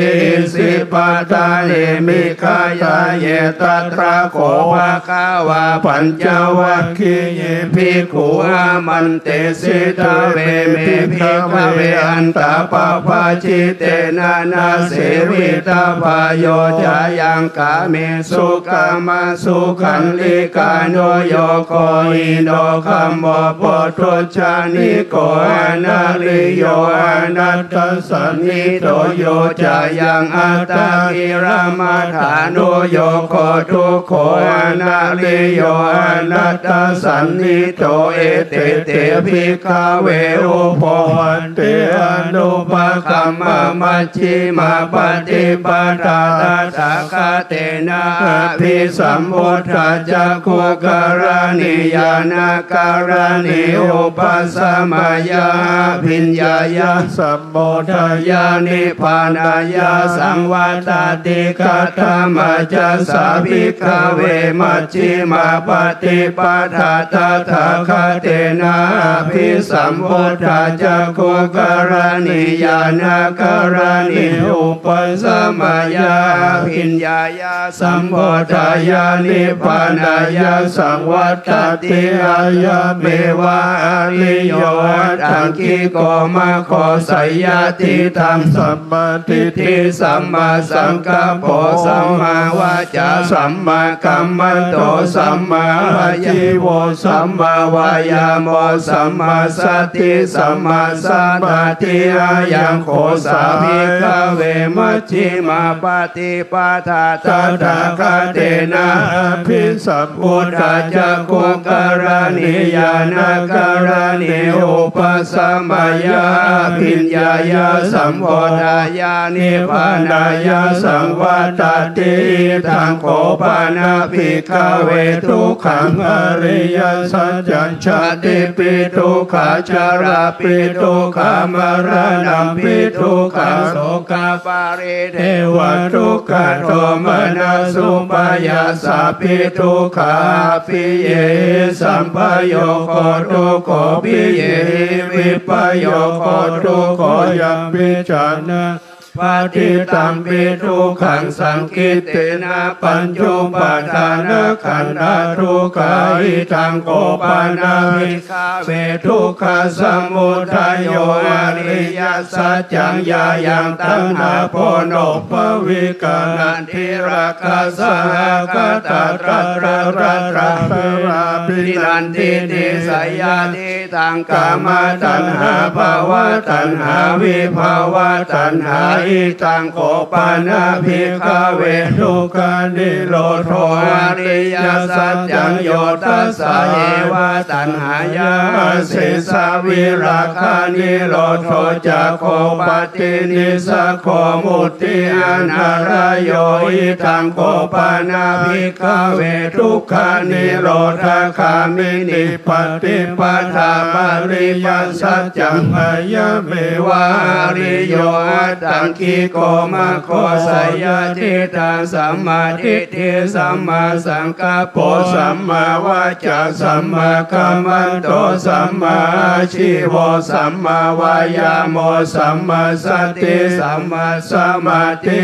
สิปตาเนมิขายาเยตัตระโขภะคะวะปัญจวัคคีย์ภิกขุอามันเตสิทาเวเมภิกขเวอันตปะปะจิเตนะนาเสวิตาภาโยจายังกาเมสุกามาสุขันลิกาโนโยโคอิโนคัมโมปุถุชานิโกอนาลิโยอนัตตสันนิโตโยจายังอัตตากิรามาฐานุโยโคทุโคอนาลิโยอนัตตสันนิโตเอเตเตภิกขเวอุปโวันเตอนุปคัมมะมัชฌิมาปฏิปทาตถาคเตนะภิสัมพุทธัจจคุการณิยานาการณิอุปสัมมายาภิญญายาสัมโมทายานิพพานายาสังวัตติกัตถมัจจสาภิกขเวมัชฌิมาปฏิปทาตถาคเตนะภิสัมพุทธัจจคุการณิยา นาการณิอุปสัมมายาพิญญายาสัมโพธายานิพพานายาสังวัตติอายาเมวะอริโยอังคิโกมาโคสัยยติธรรมสัมมาทิฏฐิสัมมาสังกัปโปสัมมาวาจาสัมมากัมมันโตสัมมาอาชีโวสัมมาวายามโมสัมมาสติสัมมาสมาธิอายังโคสาภิกขเวมัชฌิมาปฏิปทาตถาคเตนะอภิสัมพุทธาจักขุการณิยานาการณิอุปสัมมายาปิญญายาสัมโพธายานิพพานายาสังวัตติทังโคปานาภิกขเวทุกขังอริยสัจจัญชาติปิทุกขาชาราปิทุกขามรณะปิทุกขาโสกปาริเทวทุกขโทมนัสสุปายาสาปิทุกขาปิเยสัมปโยโคทุกขปิเยวิปโยโคทุกขยัมปิจานะปฏิตัมปิทุกขังสังคิเตนะปัญจุปทานขันธทุกขาอิทังโกปานาภิกขเวทุกขสมุทัยโยอริยสัจจังยายังตัณหาโพโนภวิกานันทิราคาสหกตาตระตระตระตระราปินันทิติสยาติตังกามตัณหาภาวะตัณหาวิภาวะตัณหาอิตังโคปานาภิกขเวทุกขานิโรธอริยสัจจังโยตัสสะเอวะตัณหายาสิสาวิราคานิโรธจักโคปฏินิสสโคมุตติอนาลโยอิตังโคปานาภิกขเวทุกขานิโรธคามินิปฏิปทาปริยัสสัจจังอายะเมวะอริโยตังคิโกมาโคสัยยติตังสัมมาทิฏฐิสัมมาสังกัปโปสัมมาวาจาสัมมากัมมันโตสัมมาอาชีโวสัมมาวายามโมสัมมาสติสัมมาสมาธิ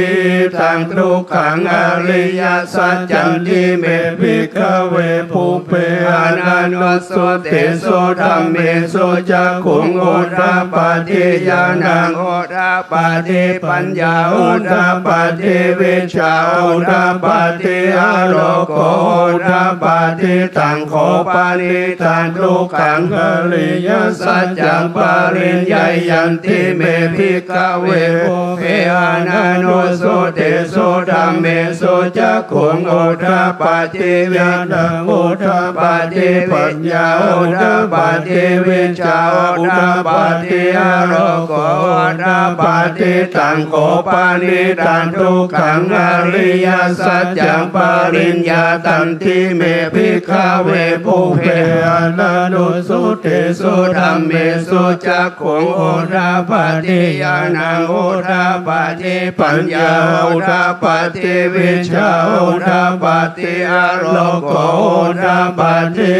ตังทุกขังอริยสัจจันติเมภิกขเวภูเปอนันตสุเตสุธัมเมสุจักขุงอุทธปาทิญาณังอุทธปาทิปัญญาอุทธปาทิวิชาอุทธปาทิอโรโกอุทธปาทิตังโคปานิตังทุกขังอริยสัจจังปาริญญายันติเมภิกขเวภูเปอนันตสุเตสุธัมเมสุจักขุงอุทธปาทิญาณังอุทธปาทิปัญญาอุทธปาทิวิชาอุทธปาทิอโรโกอุทธปาทิตังโคปานิตังทุกขังอริยสัจจังปาริญญาตันติเมภิกขเวภูเปอนันตสุเตสุธัมเมสุจักขุงอุทธปาทิญาณังอุทธปาทิปัญญาอุทธปาทิวิชาอุทธปาทิอโรโกอุทธปาทิ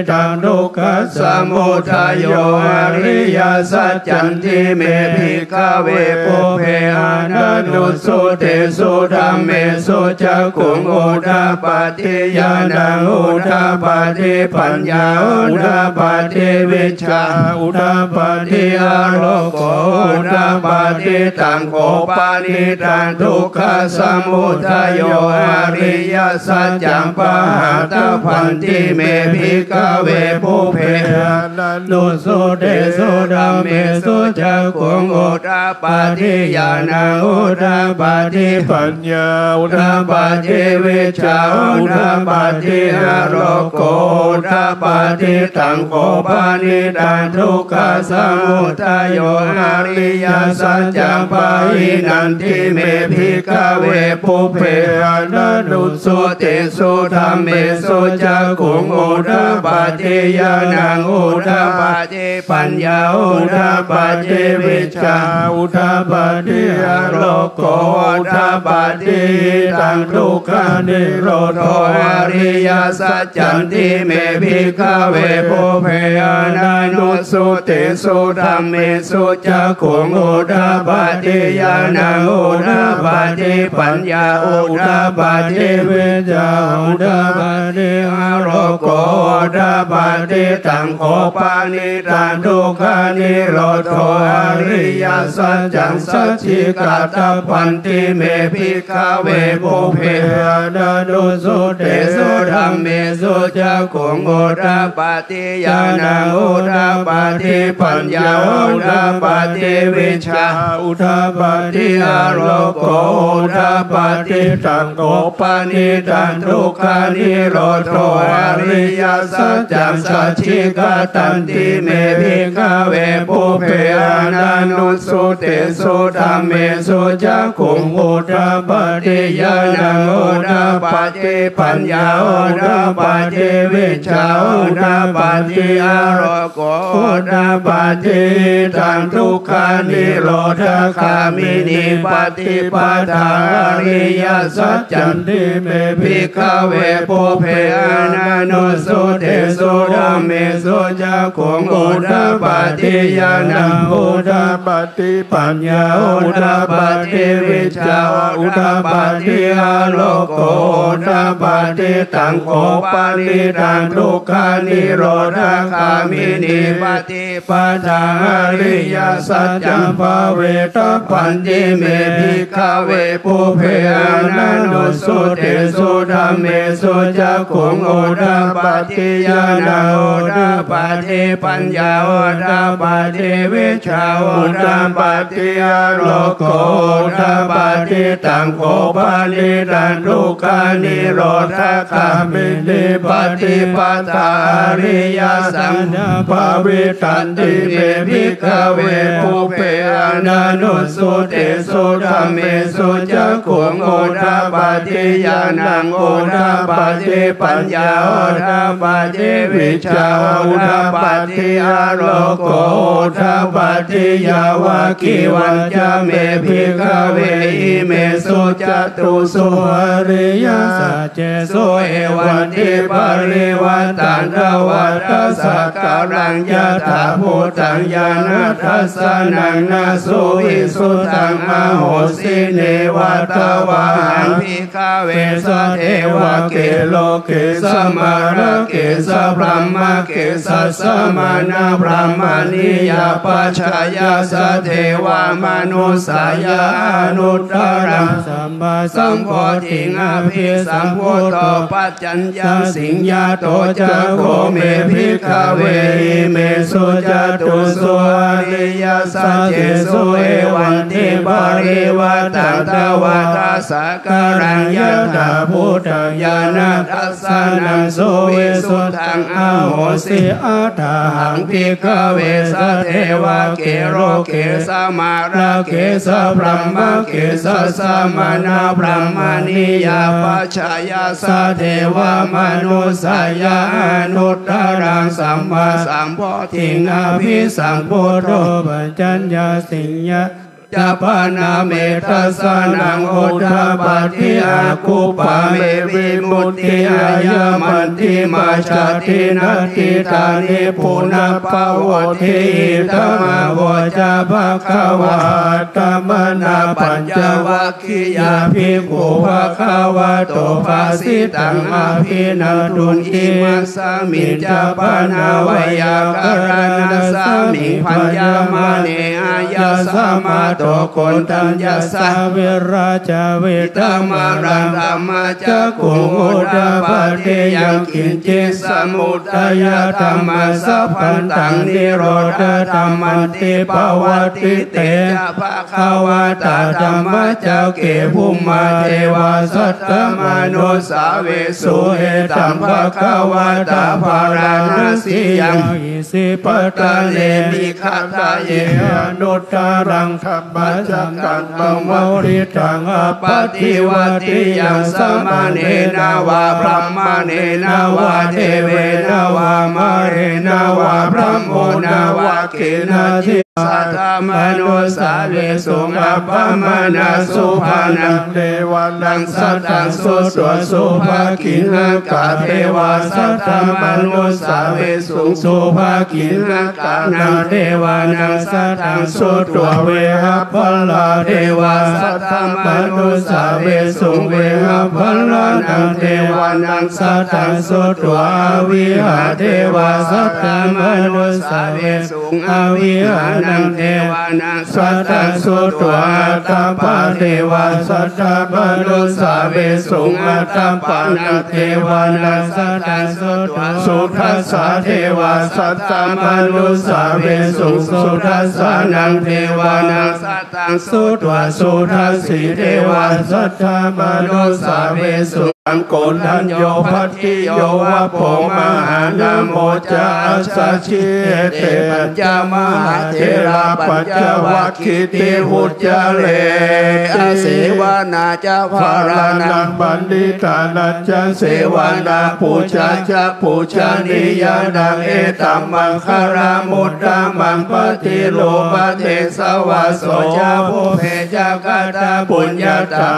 ตังทุกขสมุทัยโยอริยสัจจันติเมภิกขเวภูเปอนันตสุเตสุธัมเมสุจักขุงอุทธปาทิญาณังอุทธปาทิปัญญาอุทธปาทิวิชาอุทธปาทิอโรโกอุทธปาทิตังโคปานิตังทุกขสมุทัยโยอริยสัจจังปะหัตถพันติเมภิกขเวภูเปอนันตสุเตสุธัมเมสุจักขุงอุทธปาทิญาณังอุทธปาทิปัญญาอุทธปาทิวิชาอุทธปาทิอโรโกอุทธปาทิตังโคปานิตังทุกขสมุทัยโยอริยสัจจังปะหินันติเมภิกขเวภูเปอนันตสุเตสุธัมเมสุจักขุงอุทธปาทิญาณังอุทธปาทิปัญญาอุทธปาทิวิชาอุทธปา ติอโรโกทาปาติตังทุกขานิโรธอริยสัจจันติเมภิกขเวปุเพอนานุสุติสุธัมเมสุจักขุงอุทาปาติญาณังอุทาปาติปัญญาอุทาปาติวิจาอุทาปาติอโรโกอุทาปาติตังโคปานิตังทุกขานิโรธอริยสัจจังสัจจิกัตถปันติเมภิกขเวปุเพอนานุสุติสุธัมเมสุจักขุงอุทาปาติญาณังอุทาปาติปัญญาอุทาปาติวิชาอุทาปาติอโรโกอุทาปาติตังโกปานิตังทุกขานิโรธอริยสัจจังสัจจิกัตตันติเมภิกขเวปุเพอนานุสุติสุธัมเมสุจักขุงอุทาปาติญาณังอุทาปาติปัญญาอุทาปาติวิชาอุทาปาติอโรโกอุทาปาติตังทุกขานิโรธคามินิปฏิปทาอริยสัจจันติเมภิกขเวปุเพอนานุสุติสุธัมเมสุจักขุงอุทาปาติญาณังอุทาปาติปัญญาอุทาปาติวิชาอุทาปาติอโลโกอุทาปาติตังโกปานิตังทุกขานิโรธคามินิปฏิปทาอริยสัจจังภเวตปันติเมภิกขเวปุเพอนานุสุติสุธัมเมสุจักขุงอุทาปาติญาณังอุทาปาติปัญญาอุทาปาติวิชาอุทาปาติอโลโกอุทาปาติตังโกปานิตังทุกขานิโรธคามินิปฏิปทาอริยสัจจังภเวตันติเมภิกขเวปุเพอนานุสุติสุธัมเมสุจักขุงอุทาปาติญาณังอุทาปาติปัญญาอุทาปาติวิชาอุทาปาติอโลโกอุทาปาติยาวากิวัญจเมภิกขเวอิเมสุจตุสุอริยสัจเจสุเอวันติปริวัตันตวัฏสักการังยะถาภูตังญาณทัสสนังนาสุวิสุตังอโหสิเนวัตวาหังภิกขเวสเทวะเกโลเกสมาระเกสพรหมเกสสมานาพรหมนิยาปัจฉายาสเทวามนุสายานุตตรังสัมมาสัมโพธิงอภิสัมพุทโธปัจจัญญาสิงญาโตจักโขเมภิกขเวอิเมสุจตุสุอริยสัจเจสุเอวันติปริวัตันตวัฏสักการังยะถาภูตังญาณทัสสนังสุวิสุทังอโหสิอัฏฐหังภิกขเวสเทวะเกโรเกสมาระเกสพรหมเกสสมานาพรหมนิยาปัจฉายาสเทวมนุสายานุตตรังสัมมาสัมโพธิงอภิสัมพุทโธปัญจัญญาสิงญาจาปานาเมทัสสนังอุทธาปาทิอาคุปะเมวิมุตติอายามันติมาชาตินาทิตานิปุณปะวะทิธรรมวจาภควาธรรมนาปัญจวัคคียาภิกขุภควะโตภาสิตังอภินันทุนอิมัสสมิจจปนาวยากรณสามิปัญญามเนอายาสมาโตโกนตัญญาสาเวราจาเวตมารังธรรมจักขุอุทาปาติยังกินจิสมุทัยธรรมสัพพันตังนิโรธธรรมันติภวติเตจะภควตาธรรมจักเกภุมมาเทวาสัตตมนุสาเวสุเอตัมภควตาภารณสียังอิสิปตะเลมิขัตตะเยอนุตตรังธรรมจักขันตังวริตังอปฏิวัติยังสมาเนนาวาพรหมเนนาวาเทเวนาวามาเรนาวาพรหมโมนาวาเกนาทิ สัทธมนุสาเวสุงอัปปมานาสุภานังเทวานังสัตตังสุตัวสุภาคินหกาเทวาสัทธมนุสาเวสุงสุภาคินหกานังเทวานังสัตตังสุตัวเวหพลาเทวาสัทธมนุสาเวสุงเวหพลานังเทวานังสัตตังสุตัววิหาเทวาสัทธมนุสาเวสุงอวิหานังเทวานังสัตตังสุตัวตัปปะเทวาสัทธมนุสาเวสุงอัตตปะนังเทวานังสัตตังสุตัวสุทัสสะเทวาสัทธมนุสาเวสุงสุทัสสะนังเทวานังสัตตังสุตัวสุทัสสีเทวาสัทธมนุสาเวสุอังโกนัญโยภัตติโยวะโพมหานะโมจะอัสสชิเตปัญจมหาเถระปัญจวัคคีติหุจเลอเสวนาจะภารานังบัณฑิตานัจจะเสวนาปูชาจะปูชานิยานังเอตัมมังคารามุตตะมังปฏิโลปะเทสวะโสจะภูเพจะกตาปุญญาตา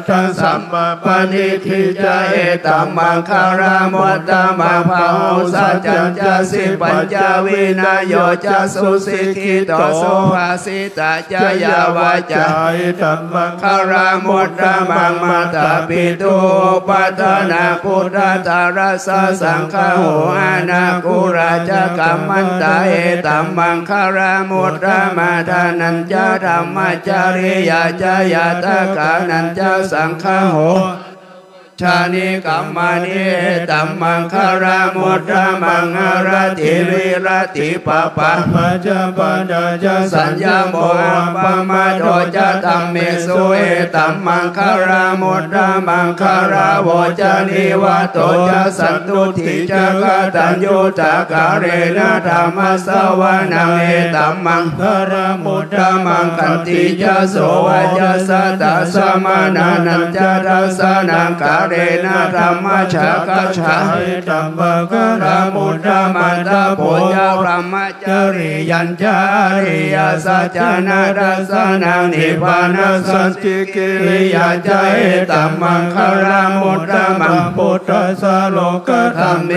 ทังสัมมาปณิทิจะเอตัมมังคารามุตตะมังภาหุสัจจัญจะสิปัญจวินัยโยจะสุสิกขิโตโสภาสิตาจยาวาจาเอตัมมังคารามุตตะมังมัตตปิตุปัฏนาพุทธตารัสสะสังฆโหอานาคุราชกัมมันตาเอตัมมังคารามุตตะมาทานัญจธรรมจาริยาจายาตกานัญจสังฆโหชานิกัมมานิตัมมังคารามุตตะมังหรติวิรติปะปะมัจจปะดาจะสัญญาโมปะมาโดจะตัมเมสุเอตัมมังคารามุตตะมังคาราโวจะนิวะโตจะสันตุถิจะกตัญญูตากาเรนะธรรมสวานังเอตัมมังคารามุตตะมังคันติจะโสวะจะสัตตะสมานานัญจะทัสสะนังกาเรนะธรรมชาคาชาตัมปะกะรามุตตะมันตะโพยาพรหมจริยัญจาริยสัจจานาดัสสะนังนิพพานัสสันติกิริยาจเอตัมมังคารามุตตะมังพุทธัสสะโลกธรรมเม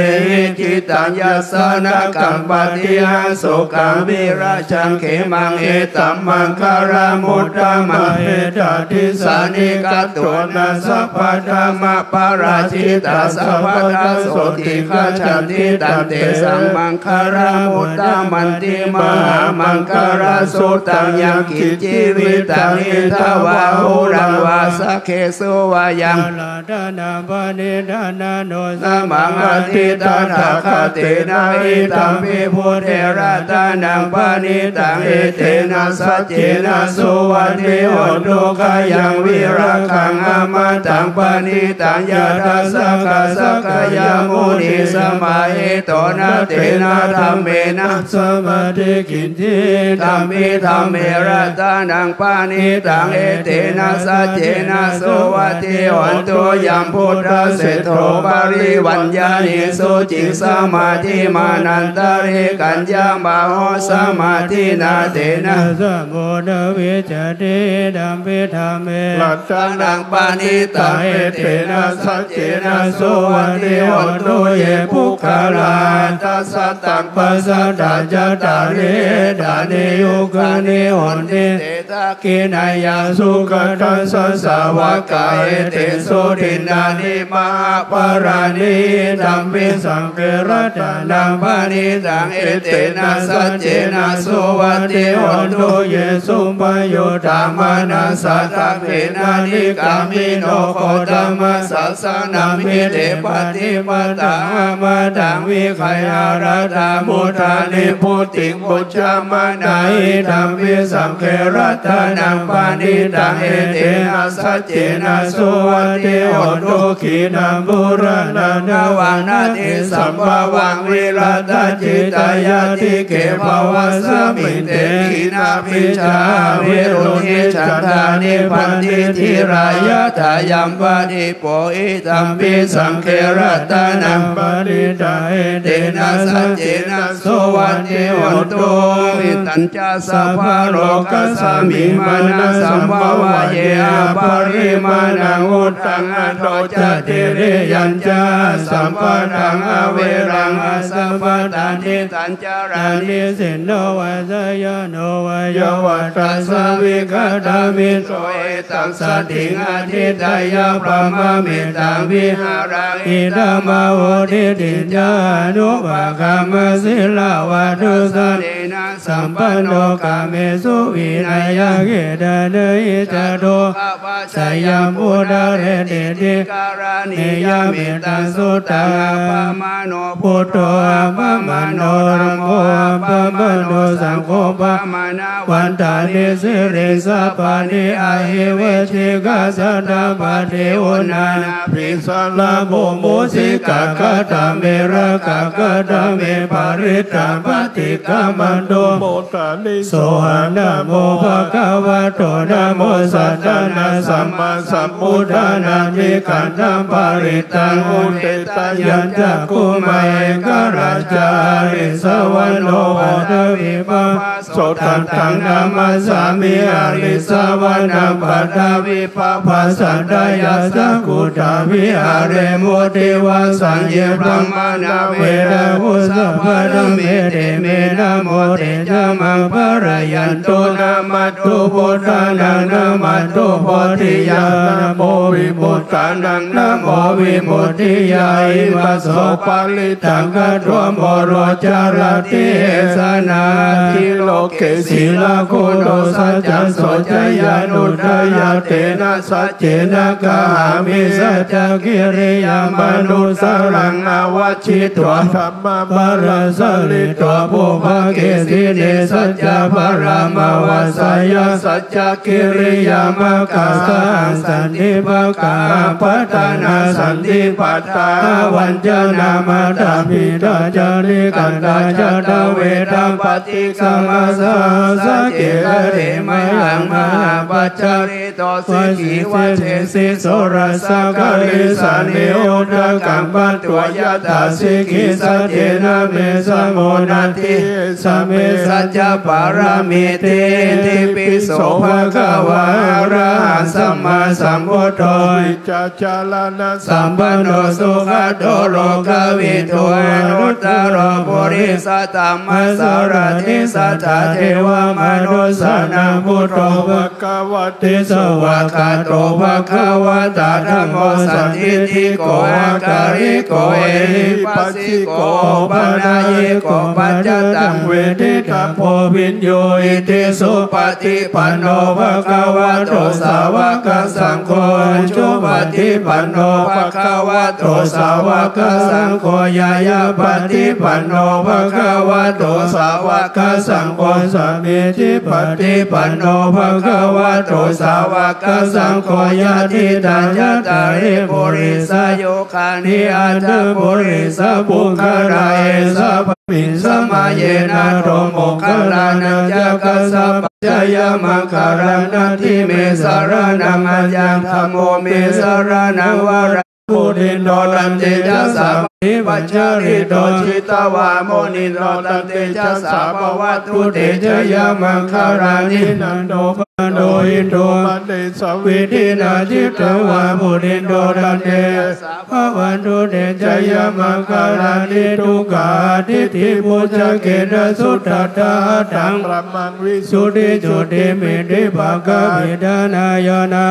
จิตัญญัสสะนะกัมปติหังสุขังวิราชังเขมังเอตัมมังคารามุตตะมังเอตติสานิกัตตุนัสสะปะธรรมะปาราชิตาสัพพะทาโสติฆาชันติตันเตสัมมังคารามุตตะมันติมหามังคาราสุตังยังกิจจิวิตังอิทาวาหุรังวาสเคสุวายังลาดานาปนิดานาโนสัมมังอติตานาคตินาอิตัมปิพุทเทระตานังปนิตังเอเตนะสัจเจนะสุวัติโหตุขยังวิราคังอมตังปนิตังยะทัสสะกะสะกะยะมุนิสมาเอโตนะเตนะธัมเมนะสมาธิกินทิธัมมิธัมเมระตานังปานิตังเอเตนะสัจเจนะสุวัติโหตุยัมพุทธเสโทปาริวัญญาณิสุจิงสมาธิมานันตริกัญญามาโหสมาธินาเตนะสมุทวิจติดัมปิธัมเมรัตนังปานิตังเอเตนะสัจเจนะสุวัติโหตุเยปุคคลาตัสสะตังปัสสะดาจะตาเรดานิยุกานิโหติเตตะกินัยยาสุขทัสสะสาวกาเอเตสุตินานิมหาปารานิธัมมิสังเกรัตนังปานิตังเอเตนะสัจเจนะสุวัติโหตุเยสุปโยธรรมานัสสะตะเพนานิกามิโนโคตมะสัสสะนามิเตปฏิปตังมาตังวิไขอารัตามุทานิพุติงปุจจามะนาหิธัมมิสังเขรั ตนังปานิตังเอเตนะสัจเจนะสุวัติโหตุขีนังบุรณะนวังนาติสัมภวังวิรัตจิตายาติเกภวะสมิเตขีนาภิชาวิรุณิฉันทานิพันธิธิรายะทายัมปะนิโปอิตัมปิสังเขรัตนังปานิตาเอเตนะสัจเจนะสุวัติโหตุวิตัญจสัพพะโลกัสสมิมานะสัมภวะเยอะปริมาณังอุตตังอโตจะเทเรยัญจาสัมปทังอเวรังอสัมปทานิตัญจารานิสินโนวะสยโนวะโยวัตสวิกตามิโสเอตังสติงอธิตายาพระมะเมตังวิหารังอิดามาวดิติจานุปะกามศิลาวะตุสันนะสัมปันโนกาเมสุวินัยเกตเนยจโตสยามพุทธเรเดติการณิยเมตังสุตตะปะมโนพุทโธปะมโนรโมปะมโนสังโฆปะมนาวันตานิสิริสัพพานิอาหิเวทิกาสัตตาปะเทวนาภิกษุลาโมโมสิกะกะตะเมระกะกะตะเมปาริตาปฏิกามันโตโมตานิโสหะนะโมภะคะวะโตนะโมสัตตะนะสัมมาสัมพุทธานามิขันธัมปาริตังอุเตตะยัญจะกุมาเอกราชาริสวรรโนวัฏวิปัสโสตังตังนามาสามิอาริสวรรณปัตตวิปัสสสันตยาสังกุตวิหาเรมุติวาสัญเยพระมานาเวระวุสภะเมเตเมนะโมเตจามังภรยันโตนามัตถุพุทธานังนามัตถุโพธิยานะโมวิมุตตานังนะโมวิมุตติยาอิมัสโสปาลิตังกัตถวโมโรจารติสนาทิโลเกศิลาโคโตสัจจโสจยานุทยาเตนะสัจเจนะกามิสัจกิริยามนุสรังอวัชิตวธรรมบาลสลิตวภูภเกสิเนสัจจปรามวัสยาสัจจกิริยามกาสันติภกาปัตนาสันติปัตตาวัญจนามาตาปิตาจาริกันตาจตเวทังปฏิสัมมาสาสเกเรมยังมหาปัจจาริโตสิกิวัชเชสิโสรัสกะลิสันนิโอทกัมปัตตัวยตาสิกิสัจเจนะเมสโมนันติสัมเมสัจจปารามิติติปิโสภะคะวะอะระหังสัมมาสัมพุทโธจัจจาลนะสัมปันโนสุขโตโลกวิทูอนุตตรปุริสตัมมัสสรติสัทธาเทวมนุสสานังพุทโธภควติสวากขาโตภควตาธัมโมสันทิฏฐิโกอาการิโกเอหิปัสสิโกปนายิโกปัจจตังเวทิตาโพวินโยอิติสุปฏิปันโนภควโตสาวกสังโฆจุปฏิปันโนภควโตสาวกสังโฆยายาปฏิปันโนภควโตสาวกสังโฆสัมมิทิปฏิปันโนภควโตสาวกสังโฆยะทิตาญาตาริปุริสโยคานิอัตถปุริสปุคารายสัพพิสมัยนะโรโมคลานังจักสัพจยมังคารังนาทิเมสารนังอัญญังธรรมโมเมสารนังวาระปุถินโดตันเตจัสสะภิปัจจาริโตชิตาวาโมนิโนตันเตจัสสะภวัตถุเตจยมังคารานินันโตปะโดอิโตมันเตสวิธินาจิตวาปุถินโดตันเตภวัตถุเตจยมังคารานิทุกขาทิฏฐิปุจเกณสุตตะตังปรมังวิสุทธิจุติเมติภะคะวิดานายนา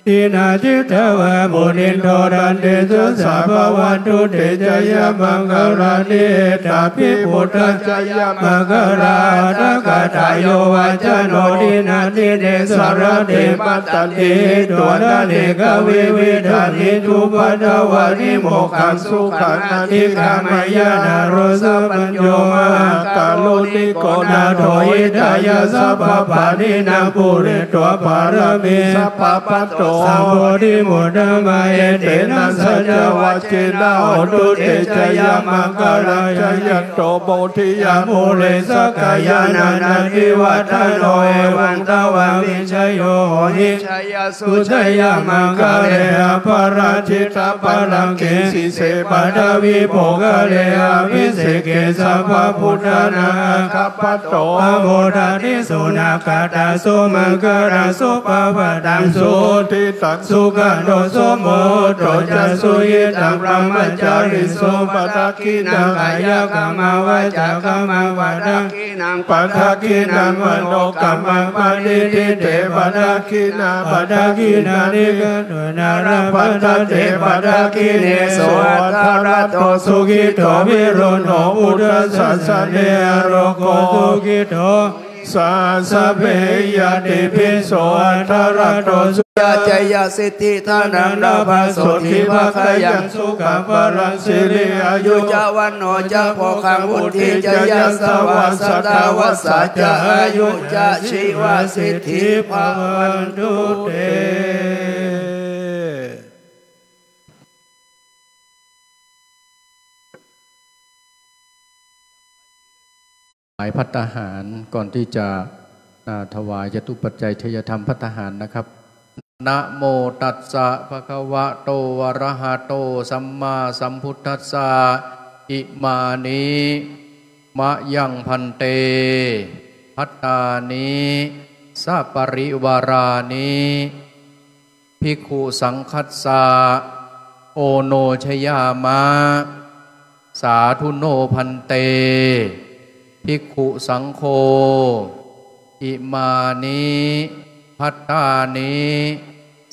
ทินาทิตวะมุนินโทรันเตสุสัพพวันตุเตจยมังคลานิตาภิพุทธจยมังคลาตกตายโยวาจโนทินาทิเนสารเดปัตตันติตัวนาเนกวิวิธานิทุปัตวานิโมขังสุขังอธิกามายานาโรสปัญโยมากาลุนิโกนาโทยิทายาสัพพะนินาปุเรตัวปารมีสัพพะปัตโตสัมโพธิมุตตมะเอเตนะสัจวัจเจนะโหตุเตจยมังคลาจยัตโตโพธิยามุเลสกายานานาทิวัฒโนเอวังตวาวิชโยหิชยสุชยมังคเลอภราชิตาปรังเกสิเสปดาวิโภกเลอภิเสเกสัพพพุทธนาคัปปโตอโมทานิสุนาคาตาสุมังคลาสุปปะตังสุทิตังสุขโนสุโมโตจัสสุยิตังพระมัจจาริสุปตะกินังกายกรรมวาจากรรมวาดังปัทกินังมโนกรรมังปณิทิเตปัทกินาปัทกินานิกตุนาราปัทเตปัทกิเนโสอัตตระโตสุขิโตวิรุณโหอุตสัสสะเนโรโกสุขิโตสัสสะเพยติภิโสอัตตระโตยะจยสิทธิธานังดาภาโสทิภาคยังสุขังปรังสิริอายุจวันโนจะโภคังวุฒิจยสวัสตาวัสสะจะอายุจะชีวสิทธิภาวันตุเตถวายภัตตาหารก่อนที่จะถวายจตุปัจจัยทยธรรมภัตตาหารนะครับนะโมตัสสะภะคะวะโตอะระหะโตสัมมาสัมพุทธัสสะอิมานิมะยังพันเตภัตตานิสัปริวารานิภิกขุสังคัสสะโอโนชยามะสาธุโนพันเตภิกขุสังโฆอิมานิภัตตานิ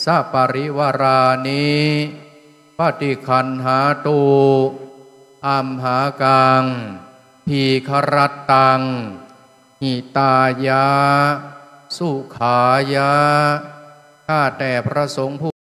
สัปริวารานิปฏิคันหาตุอัมหากังพีครัตตังหิตายะสุขายะข้าแต่พระสงฆ์ผู้